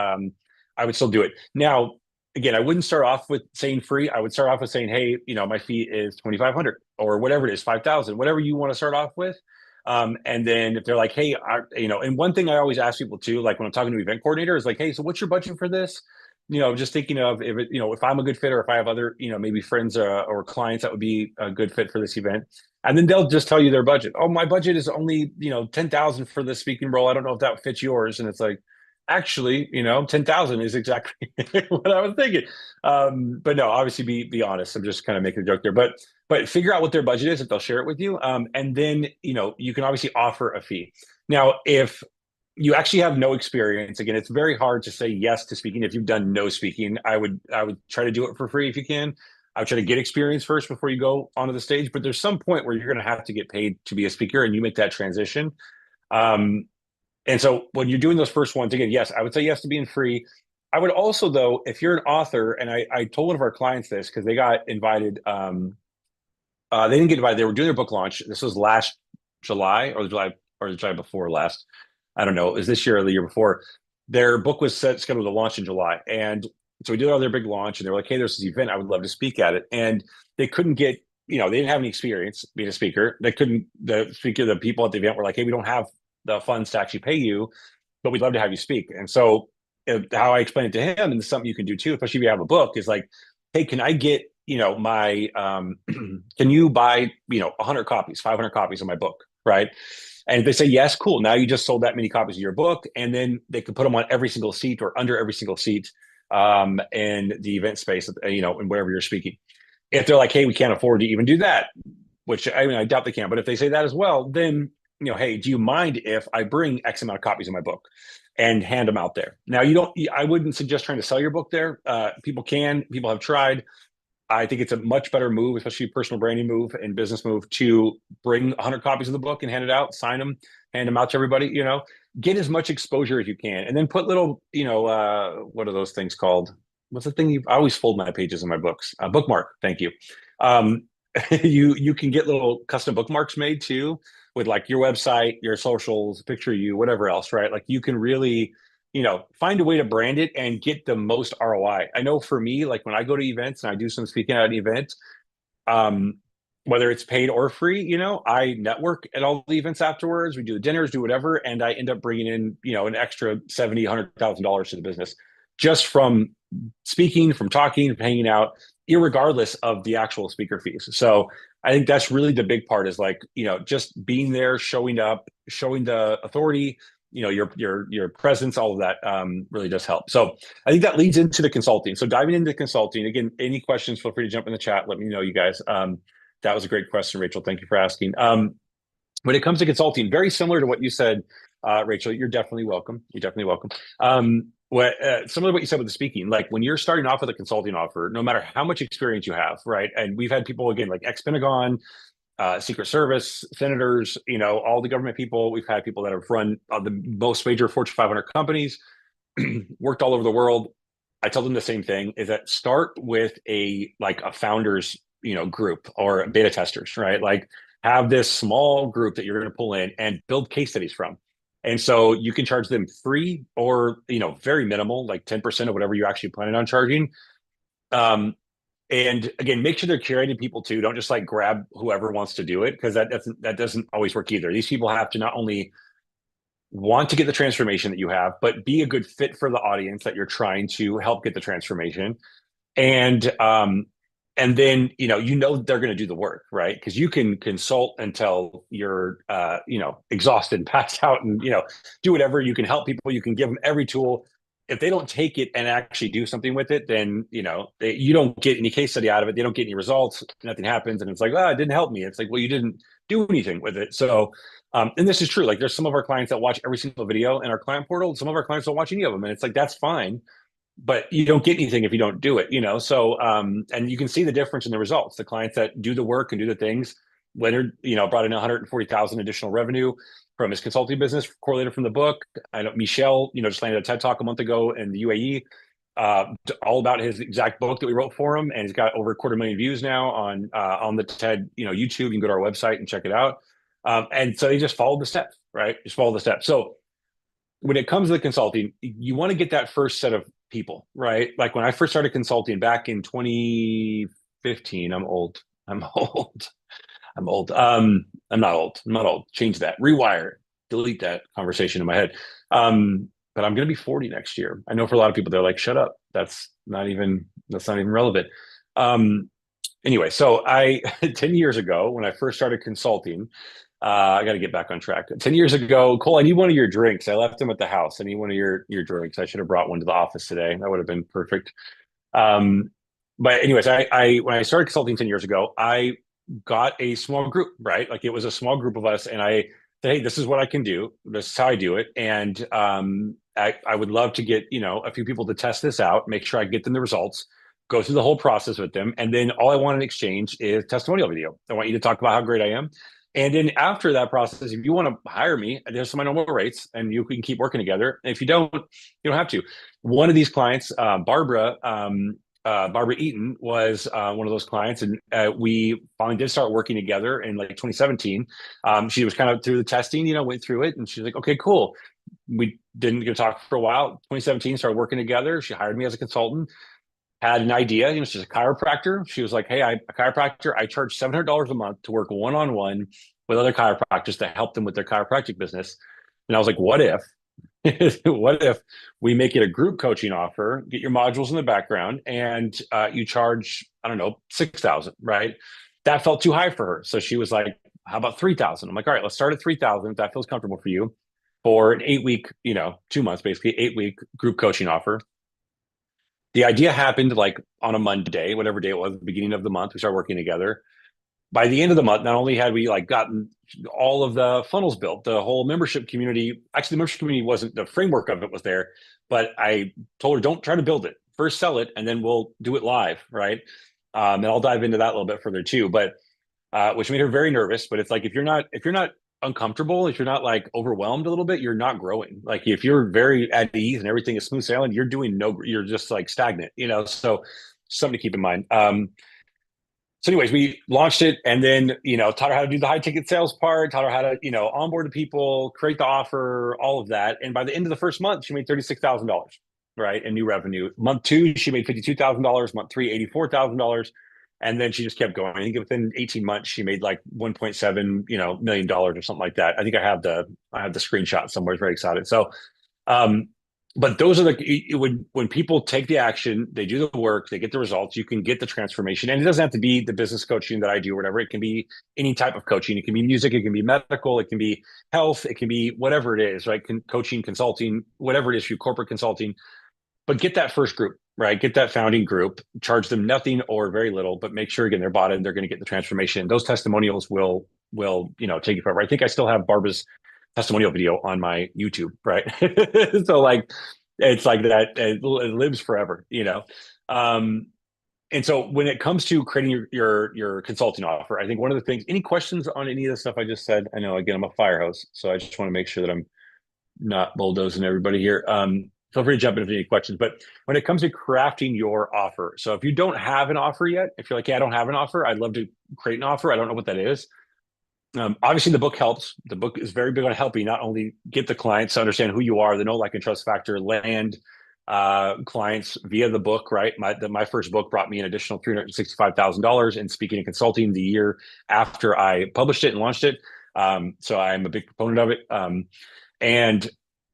Speaker 1: I would still do it. Now, again, I wouldn't start off with saying free. I would start off with saying, hey, my fee is $2,500 or whatever it is, $5,000, whatever you want to start off with. And then if they're like, hey, and one thing I always ask people too, when I'm talking to an event coordinator, is like, hey, so what's your budget for this? Just thinking of if I'm a good fit, or if I have other, maybe friends or clients that would be a good fit for this event. And then they'll just tell you their budget. Oh, my budget is only, 10,000 for the speaking role. I don't know if that fits yours. And it's like, actually, 10,000 is exactly what I was thinking. But no, obviously be honest. I'm just kind of making a joke there, but figure out what their budget is if they'll share it with you. And then, you can obviously offer a fee. Now, if you actually have no experience, again, it's very hard to say yes to speaking. If you've done no speaking, I would try to do it for free if you can. I would try to get experience first before you go onto the stage, but there's some point where you're going to have to get paid to be a speaker, and you make that transition. And so when you're doing those first ones, again, yes, I would say yes to being free. I would also, though, if you're an author, and I told one of our clients this because they got invited, they didn't get invited. They were doing their book launch. This was last July, or the July before last. I don't know. It was this year or the year before. Their book was scheduled to launch in July. And so we did all their big launch, and they were like, hey, there's this event. I would love to speak at it. And they couldn't get, they didn't have any experience being a speaker. The people at the event were like, hey, we don't have the funds to actually pay you, but we'd love to have you speak. And so how I explained it to him, and this is something you can do too, especially if you have a book, is like, hey, can I get, my, can you buy, 100 copies, 500 copies of my book, right? And if they say yes, cool. Now you just sold that many copies of your book, and then they could put them on every single seat or under every single seat in the event space, and wherever you're speaking. If they're like, hey, we can't afford to even do that, which I doubt they can, but if they say that as well, then, hey, do you mind if I bring X amount of copies of my book and hand them out there? Now, I wouldn't suggest trying to sell your book there. People have tried. I think it's a much better move, especially personal branding move and business move, to bring 100 copies of the book and hand it out, sign them, hand them out to everybody, get as much exposure as you can. And then put little, what are those things called? What's the thing? I always fold my pages in my books. Bookmark. Thank you. You can get little custom bookmarks made too, with your website, your socials, picture you, whatever else, right? You can really, find a way to brand it and get the most ROI. I know for me, when I go to events and I do some speaking at an event, whether it's paid or free, I network at all the events afterwards. We do dinners, do whatever, and I end up bringing in, an extra 70, $100,000 to the business just from speaking, from talking, from hanging out, irregardless of the actual speaker fees. So I think that's really the big part is like, just being there, showing up, showing the authority, your presence, all of that really does help. So I think that leads into the consulting. So diving into consulting, again, any questions, feel free to jump in the chat. Let me know, you guys. That was a great question, Rachel. Thank you for asking. When it comes to consulting, very similar to what you said, Rachel, you're definitely welcome. You're definitely welcome. Similar to what you said with the speaking, like when you're starting off with a consulting offer, no matter how much experience you have, right? And we've had people, again, like ex-Pentagon, Secret Service, senators, all the government people. We've had people that have run the most major Fortune 500 companies, worked all over the world. I tell them the same thing, is that start with a founders, group or beta testers, right? Like have this small group that you're going to pull in and build case studies from. And so you can charge them free or, very minimal, like 10% of whatever you're actually planning on charging. And again, make sure they're curated people too. Don't just like grab whoever wants to do it, because that doesn't always work either. These people have to not only want to get the transformation that you have, but be a good fit for the audience that you're trying to help get the transformation. And then they're going to do the work, right? Because you can consult until you're exhausted and passed out, and do whatever. You can help people, you can give them every tool. If they don't take it and actually do something with it, then you don't get any case study out of it. They don't get any results. Nothing happens, and it's like, it didn't help me. It's like, well, you didn't do anything with it. So, and this is true. Like, there's some of our clients that watch every single video in our client portal. Some of our clients don't watch any of them, and it's like, that's fine, but you don't get anything if you don't do it. So, and you can see the difference in the results. The clients that do the work and do the things, Leonard, brought in 140,000 additional revenue from his consulting business, correlated from the book. I know Michelle, just landed a TED Talk a month ago in the UAE, all about his exact book that we wrote for him, and he's got over 250,000 views now on the TED, YouTube. You can go to our website and check it out. And so they just followed the steps, right? Just follow the steps. So when it comes to the consulting, you want to get that first set of people, right? Like when I first started consulting back in 2015, I'm old. I'm old. I'm old. I'm not old. I'm not old. Change that. Rewire. Delete that conversation in my head. But I'm going to be 40 next year. I know for a lot of people, they're like, shut up. That's not even relevant. Anyway, so 10 years ago, when I first started consulting, I got to get back on track. 10 years ago, Cole, I need one of your drinks. I left them at the house. I need one of your drinks. I should have brought one to the office today. That would have been perfect. But anyways, I when I started consulting 10 years ago, I got a small group, right? Like it was a small group of us, and I said, hey, this is what I can do. This is how I do it. And I would love to get, a few people to test this out, make sure I get them the results, go through the whole process with them. And then all I want in exchange is testimonial video. I want you to talk about how great I am. And then after that process, if you want to hire me, there's my normal rates, and you can keep working together. And if you don't, you don't have to. One of these clients, Barbara Eaton, was one of those clients, and we finally did start working together in like 2017. She was kind of through the testing, went through it, and she's like, okay, cool. We didn't get to talk for a while. 2017, started working together. She hired me as a consultant. Had an idea, she's a chiropractor. She was like, hey, I'm a chiropractor. I charge $700 a month to work one-on-one with other chiropractors to help them with their chiropractic business. And I was like, what if we make it a group coaching offer, get your modules in the background, and you charge, I don't know, 6,000, right? That felt too high for her. So she was like, how about 3,000? I'm like, all right, let's start at 3,000 if that feels comfortable for you, for an 8-week, 2 months, basically 8-week group coaching offer. The idea happened like on a Monday, whatever day it was, the beginning of the month, we started working together. By the end of the month, not only had we like gotten all of the funnels built, the whole membership community, actually the membership community wasn't, the framework of it was there, but I told her, don't try to build it. First sell it, and then we'll do it live, right? And I'll dive into that a little bit further too, but which made her very nervous. But it's like, if you're not uncomfortable, if you're not like overwhelmed a little bit, you're not growing. Like if you're very at ease and everything is smooth sailing, you're just like stagnant, so something to keep in mind. So anyways, we launched it, and then, taught her how to do the high ticket sales part, taught her how to, onboard the people, create the offer, all of that. And by the end of the first month, she made $36,000, right? In new revenue. Month 2, she made $52,000, month 3, $84,000. And then she just kept going. I think within 18 months, she made like 1.7, million dollars or something like that. I think I have the screenshot somewhere. I was very excited. So um, but those are when people take the action, they do the work, they get the results, you can get the transformation. And it doesn't have to be the business coaching that I do or whatever. It can be any type of coaching. It can be music, it can be medical, it can be health, it can be whatever it is, right? Coaching, consulting, whatever it is, you corporate consulting. But get that first group, right? Get that founding group, charge them nothing or very little, but make sure again they're bought in, they're going to get the transformation. Those testimonials will take you forever. I think I still have Barbara's testimonial video on my YouTube, right? So like it's like that, it lives forever. Um, and so when it comes to creating your consulting offer, I think one of the things, any questions on any of the stuff I just said? I know again I'm a fire hose, so I just want to make sure that I'm not bulldozing everybody here. Feel free to jump in if you have any questions. But when it comes to crafting your offer, so if you don't have an offer yet, if you're like, yeah, I don't have an offer, I'd love to create an offer. I don't know what that is. Obviously, the book helps. The book is very big on helping not only get the clients to understand who you are, the know, like, and trust factor, land clients via the book, right? My first book brought me an additional $365,000 in speaking and consulting the year after I published it and launched it. So I'm a big proponent of it. And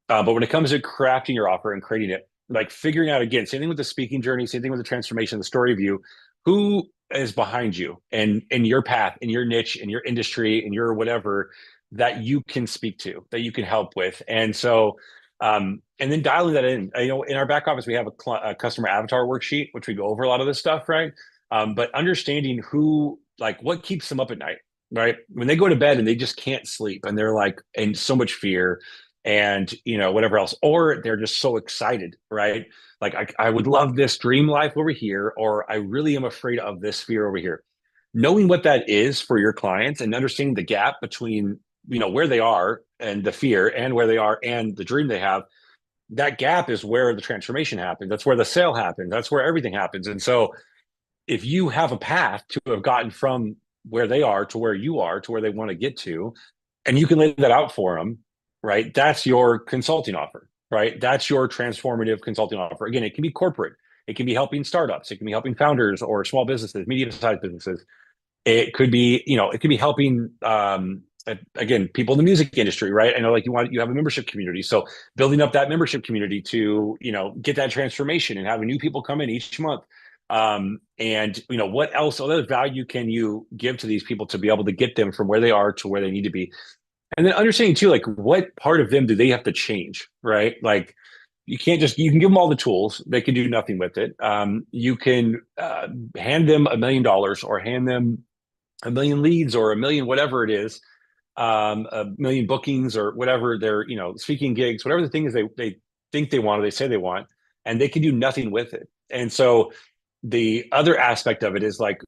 Speaker 1: but when it comes to crafting your offer and creating it, like figuring out again, same thing with the speaking journey, same thing with the transformation, the story of you, who is behind you and in your path, in your niche, in your industry, in your whatever that you can speak to, that you can help with. And so and then dialing that in, in our back office, we have a customer avatar worksheet, which we go over a lot of this stuff, right? But understanding like what keeps them up at night, right? When they go to bed and they just can't sleep and they're like in so much fear and whatever else, or they're just so excited, right? Like I would love this dream life over here, or I really am afraid of this fear over here. Knowing what that is for your clients and understanding the gap between where they are and the fear and where they are and the dream they have, that gap is where the transformation happens. That's where the sale happens. That's where everything happens. And so if you have a path to have gotten from where they are to where you are to where they want to get to, and you can lay that out for them, right? That's your consulting offer, right? That's your transformative consulting offer. Again, it can be corporate, it can be helping startups, it can be helping founders or small businesses, medium-sized businesses. It could be, it could be helping again, people in the music industry, right? I know like you have a membership community. So building up that membership community to, get that transformation and having new people come in each month. And what else, other value can you give to these people to be able to get them from where they are to where they need to be? And then understanding too, like what part of them do they have to change, right? Like you can give them all the tools. They can do nothing with it. You can hand them $1 million or hand them a million leads or a million, whatever it is, a million bookings or whatever their, speaking gigs, whatever the thing is they think they want or they say they want, and they can do nothing with it. And so the other aspect of it is like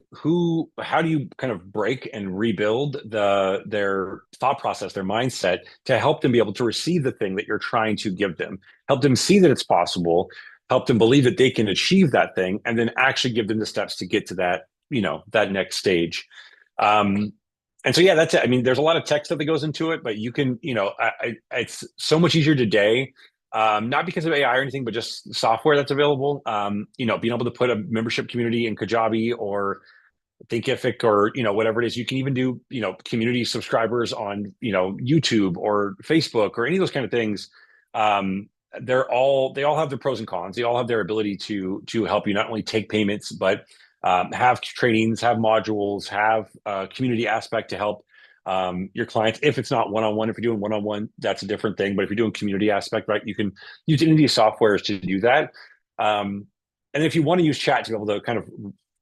Speaker 1: how do you kind of break and rebuild their thought process, their mindset to help them be able to receive the thing that you're trying to give them, help them see that it's possible, help them believe that they can achieve that thing, and then actually give them the steps to get to that, that next stage. And so, yeah, that's it. I mean, there's a lot of tech stuff that goes into it, but you can, it's so much easier today, not because of AI or anything, but just software that's available. Being able to put a membership community in Kajabi or Thinkific or, whatever it is. You can even do, community subscribers on, YouTube or Facebook or any of those kind of things. They all have their pros and cons. They all have their ability to help you not only take payments, but have trainings, have modules, have a community aspect to help your clients. If it's not one-on-one, if you're doing one-on-one, that's a different thing. But if you're doing community aspect, right, you can use any of these softwares to do that. And if you want to use chat to be able to kind of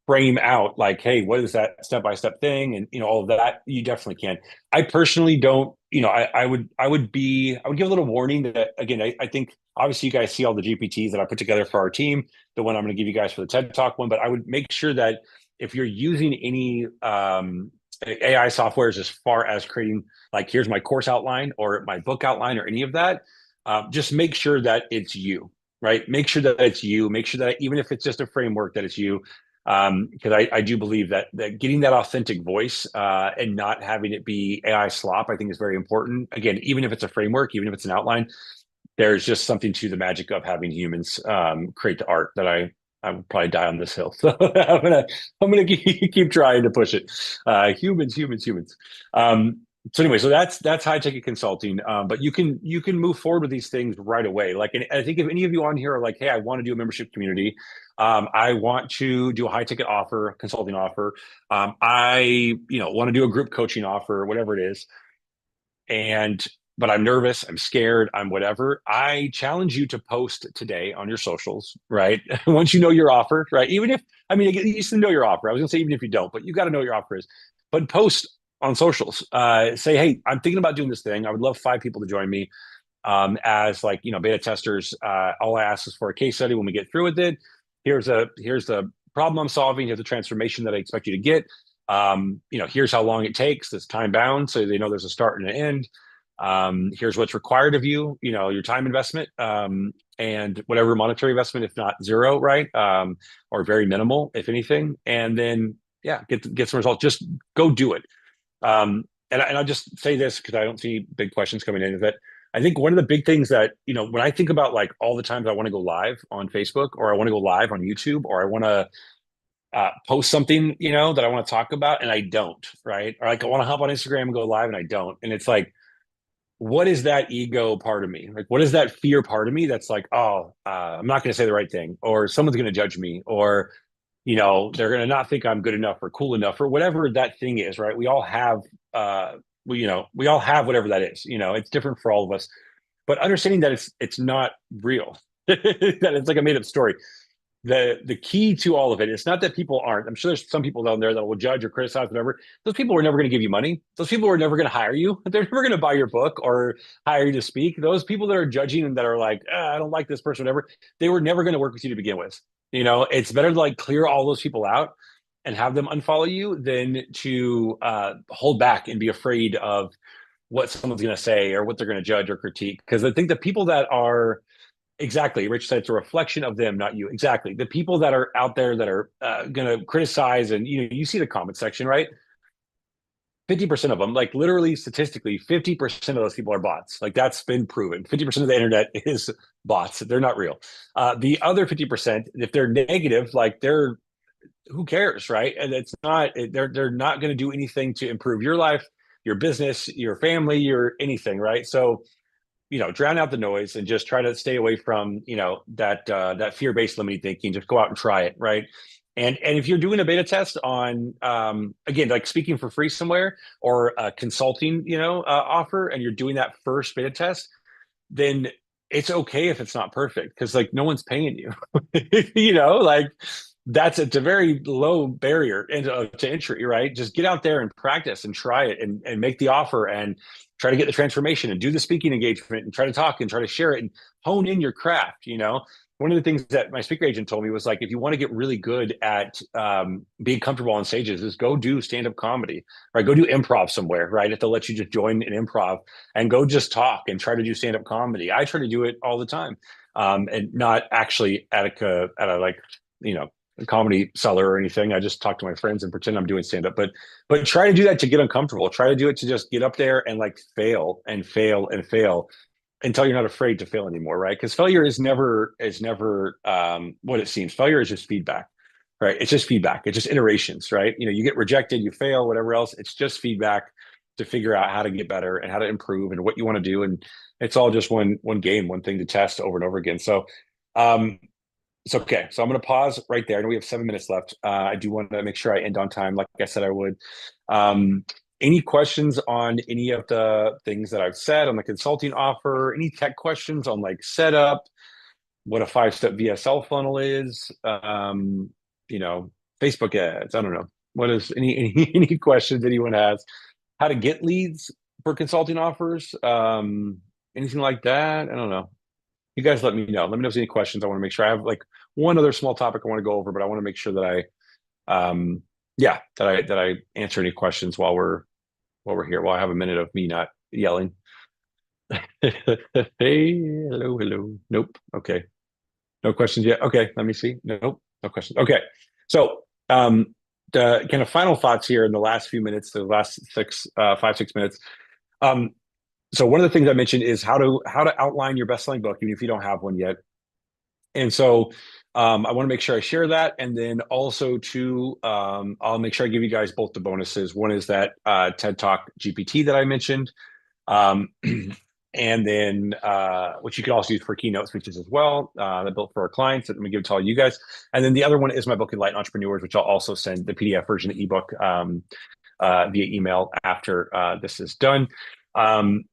Speaker 1: frame out like, hey, what is that step-by-step thing? And all of that, you definitely can. I personally don't, I would give a little warning that again, I think obviously you guys see all the GPTs that I put together for our team, the one I'm going to give you guys for the TED Talk one, but I would make sure that if you're using any AI softwares as far as creating, like, here's my course outline or my book outline or any of that, just make sure that it's you, right? Make sure that it's you. Make sure that even if it's just a framework, that it's you. Because I do believe that getting that authentic voice and not having it be AI slop, I think is very important. Again, even if it's a framework, even if it's an outline, there's just something to the magic of having humans create the art that I would probably die on this hill. So I'm gonna keep trying to push it. Humans. So anyway, so that's high ticket consulting. But you can move forward with these things right away. Like, and I think if any of you on here are like, hey, I want to do a membership community, I want to do a high ticket offer, consulting offer. I want to do a group coaching offer, whatever it is, and but I'm nervous, I'm scared, I'm whatever. I challenge you to post today on your socials, right? Once you know your offer, right? Even if, I mean, you still know your offer. I was gonna say even if you don't, but you got to know what your offer is. But post on socials. Say, hey, I'm thinking about doing this thing. I would love 5 people to join me as like beta testers. All I ask is for a case study when we get through with it. Here's the problem I'm solving. Here's the transformation that I expect you to get. Here's how long it takes. It's time bound, so they know there's a start and an end. Here's what's required of you. Your time investment and whatever monetary investment, if not zero, right? Or very minimal, if anything. And then yeah, get some results. Just go do it. And I'll just say this because I don't see big questions coming in. Is that I think one of the big things that when I think about like all the times I want to go live on Facebook, or I want to go live on YouTube, or I want to post something that I want to talk about, and I don't, right? Or like I want to hop on Instagram and go live, and I don't, and it's like, what is that ego part of me? Like, what is that fear part of me that's like, oh, I'm not going to say the right thing, or someone's going to judge me, or they're going to not think I'm good enough or cool enough or whatever that thing is, right? We all have, we all have whatever that is. It's different for all of us, but understanding that it's not real, that it's like a made up story. The key to all of it, it's not that people aren't. I'm sure there's some people down there that will judge or criticize, whatever. Those people are never going to give you money. Those people are never going to hire you. They're never going to buy your book or hire you to speak. Those people that are judging and that are like, I don't like this person, whatever, they were never going to work with you to begin with. It's better to like clear all those people out and have them unfollow you than to hold back and be afraid of what someone's going to say or what they're going to judge or critique. Because I think the people that are exactly, Rich said it's a reflection of them, not you. Exactly. The people that are out there that are going to criticize, and you see the comment section, right? 50% of them, like literally statistically, 50% of those people are bots. Like that's been proven. 50% of the internet is bots. They're not real. The other 50%, if they're negative, like they're who cares, right? And it's not they're not going to do anything to improve your life, your business, your family, your anything, right? So drown out the noise and just try to stay away from that fear-based limiting thinking. Just go out and try it, right? And if you're doing a beta test on again, like speaking for free somewhere, or a consulting offer, and you're doing that first beta test, then it's okay if it's not perfect, because like no one's paying you. Like it's a very low barrier to entry, right? Just get out there and practice and try it, and make the offer, and try to get the transformation, and do the speaking engagement, and try to talk and try to share it and hone in your craft. One of the things that my speaker agent told me was like, if you want to get really good at being comfortable on stages, is go do stand-up comedy, right? Go do improv somewhere, right? If they'll let you just join an improv and go just talk and try to do stand-up comedy. I try to do it all the time, and not actually at a like a comedy cellar or anything. I just talk to my friends and pretend I'm doing stand-up, but try to do that to get uncomfortable. Try to do it to just get up there and like fail and fail and fail until you're not afraid to fail anymore, right? Because failure is never what it seems. Failure is just feedback, right? It's just feedback. It's just iterations, right? You get rejected, you fail, whatever else. It's just feedback to figure out how to get better and how to improve and what you want to do. And it's all just one game, one thing to test over and over again. So it's okay. So I'm going to pause right there. I know we have 7 minutes left. I do want to make sure I end on time, like I said I would. Any questions on any of the things that I've said on the consulting offer? Any tech questions on like setup, what a 5-step VSL funnel is? Facebook ads. I don't know. What is any questions anyone has? How to get leads for consulting offers? Anything like that? I don't know. You guys let me know. Let me know if there's any questions. I want to make sure I have like one other small topic I want to go over, but I want to make sure that I answer any questions while we're here. While I have a minute of me not yelling. Hey, hello. Nope. Okay. No questions yet. Okay, let me see. Nope. No questions. Okay. So the kind of final thoughts here in the last few minutes, the last 5-6 minutes. So one of the things I mentioned is how to outline your best-selling book, even if you don't have one yet. And so I want to make sure I share that. And then also too, I'll make sure I give you guys both the bonuses. One is that TED Talk GPT that I mentioned. Um, and then which you can also use for keynote speeches as well, that built for our clients that I'm gonna give to all you guys. And then the other one is my book, Enlighten Entrepreneurs, which I'll also send the PDF version of the ebook via email after this is done. Um,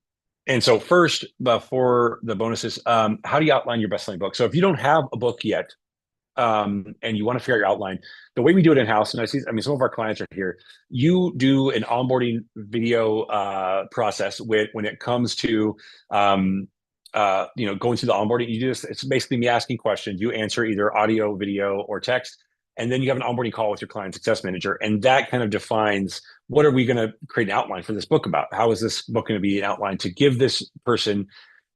Speaker 1: and so first, for the bonuses, how do you outline your best-selling book? So if you don't have a book yet, and you want to figure out your outline, the way we do it in-house, and I mean, some of our clients are here, you do an onboarding video process when it comes to going through the onboarding. You do this, it's basically me asking questions. You answer either audio, video, or text, and then you have an onboarding call with your client success manager. And that kind of defines what are we going to create an outline for this book about? How is this book going to be an outline to give this person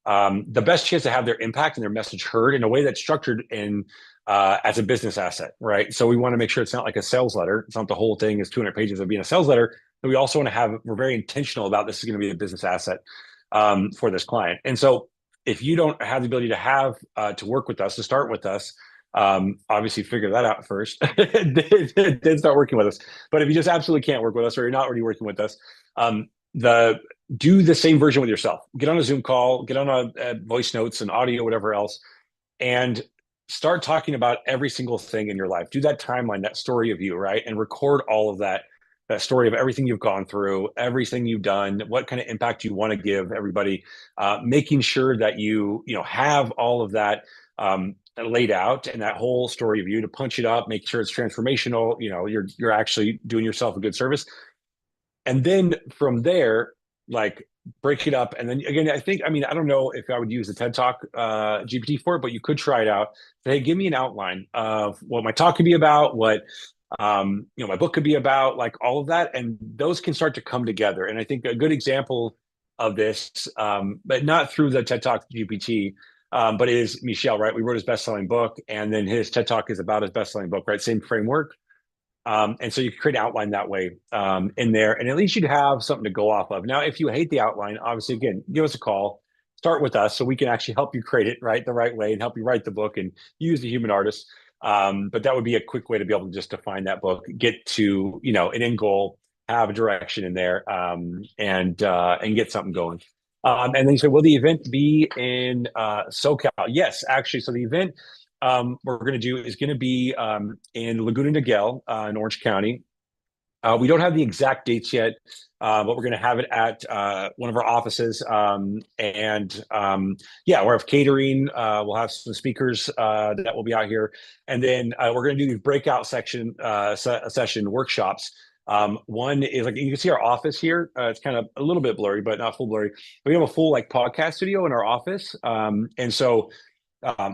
Speaker 1: the best chance to have their impact and their message heard in a way that's structured in as a business asset, right? So we want to make sure it's not like a sales letter. It's not the whole thing is 200 pages of being a sales letter. But we also want to have, we're very intentional about this is going to be a business asset for this client. And so if you don't have the ability to have to work with us, to start with us, obviously figure that out first, then start working with us. But if you just absolutely can't work with us or you're not already working with us, the do the same version with yourself. Get on a Zoom call, get on a voice notes and audio, whatever else, and start talking about every single thing in your life. Do that timeline, that story of you, right? And record all of that story of everything you've gone through, everything you've done, what kind of impact you want to give everybody, making sure that you have all of that laid out and that whole story of you to punch it up, make sure it's transformational. You're actually doing yourself a good service. And then from there, like break it up. And then again, I mean, I don't know if I would use the TED Talk GPT for it, but you could try it out. Say, hey, give me an outline of what my talk could be about, what my book could be about, like all of that. And those can start to come together. And I think a good example of this, but not through the TED Talk GPT, but it is Michel, right? We wrote his best-selling book, and then his TED Talk is about his best-selling book, right? Same framework. And so you can create an outline that way in there, and at least you'd have something to go off of. Now, if you hate the outline, obviously, again, give us a call, start with us so we can actually help you create it right the right way and help you write the book and use the human artist. But that would be a quick way to be able to just define that book, get to an end goal, have a direction in there, and get something going. And then you say, will the event be in SoCal? Yes, actually. So the event we're going to do is going to be in Laguna Niguel in Orange County. We don't have the exact dates yet, but we're going to have it at one of our offices. Yeah, we'll have catering. We'll have some speakers that will be out here. And then we're going to do these breakout session workshops. One is like you can see our office here. It's kind of a little bit blurry, but not full blurry. We have a full like podcast studio in our office. And so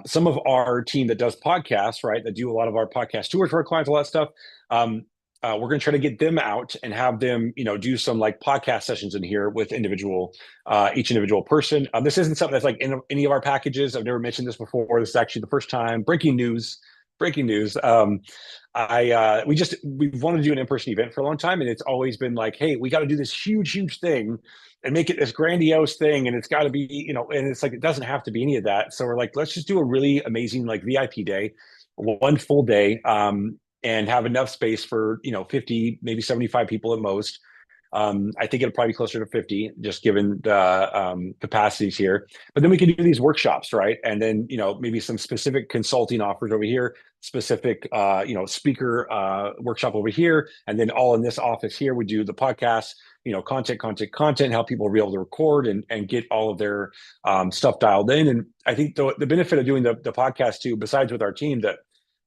Speaker 1: some of our team that does podcasts, right, that do a lot of our podcast tours for our clients, all that stuff. We're going to try to get them out and have them, do some like podcast sessions in here with each individual person. This isn't something that's like in any of our packages. I've never mentioned this before. This is actually the first time. Breaking news. We've wanted to do an in-person event for a long time, and it's always been like, hey, we got to do this huge thing and make it this grandiose thing, and it's got to be, and it's like it doesn't have to be any of that. So we're like, let's just do a really amazing like VIP day, one full day, and have enough space for 50, maybe 75 people at most. I think it'll probably be closer to 50, just given the capacities here. But then we can do these workshops, right? And then maybe some specific consulting offers over here, specific speaker workshop over here, and then all in this office here we do the podcast, content, help people be able to record and get all of their stuff dialed in. And I think the benefit of doing the podcast too, besides with our team, that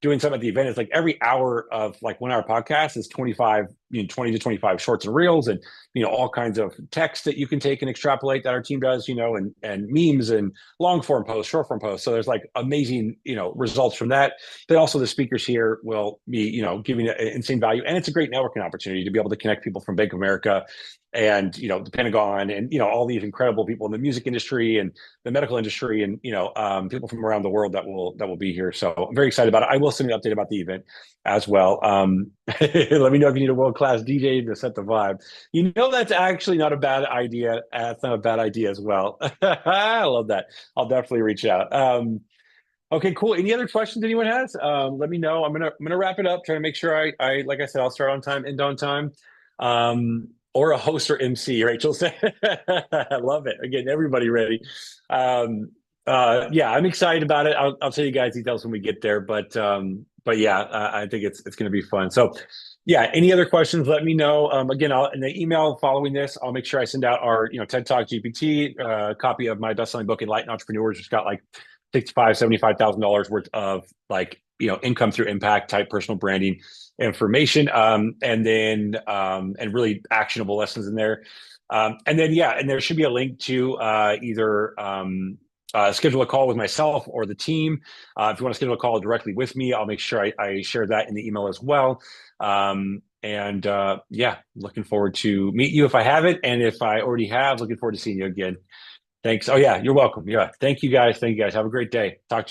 Speaker 1: doing something at the event is like every hour of like 1 hour podcast is 25, 20 to 25 shorts and reels and, all kinds of text that you can take and extrapolate that our team does, and memes and long form posts, short form posts. So there's like amazing, results from that. But also the speakers here will be, giving insane value. And it's a great networking opportunity to be able to connect people from Bank of America and, the Pentagon and, all these incredible people in the music industry and the medical industry and, people from around the world that will be here. So I'm very excited about it. I will send an update about the event as well. Let me know if you need a world-class DJ to set the vibe. That's actually not a bad idea. That's not a bad idea as well. I love that. I'll definitely reach out. Okay, cool. Any other questions anyone has? Let me know. I'm gonna wrap it up. Trying to make sure I like I said, I'll start on time, end on time. Or a host or MC, Rachel said. I love it. Again, everybody ready. Um, yeah, I'm excited about it. I'll tell you guys details when we get there, but yeah, I think it's gonna be fun. So yeah, any other questions, let me know. Again, I'll in the email following this, I'll make sure I send out our, TED Talk GPT, copy of my best-selling book, Enlighten Entrepreneurs, which got like 65, $75,000 worth of like, income through impact type personal branding information. And then, and really actionable lessons in there. And then, yeah, and there should be a link to either schedule a call with myself or the team. If you want to schedule a call directly with me, I'll make sure I share that in the email as well. And yeah, looking forward to meet you if I haven't. And if I already have, looking forward to seeing you again. Thanks. Oh, yeah, you're welcome. Yeah. Thank you guys. Thank you guys. Have a great day. Talk to you.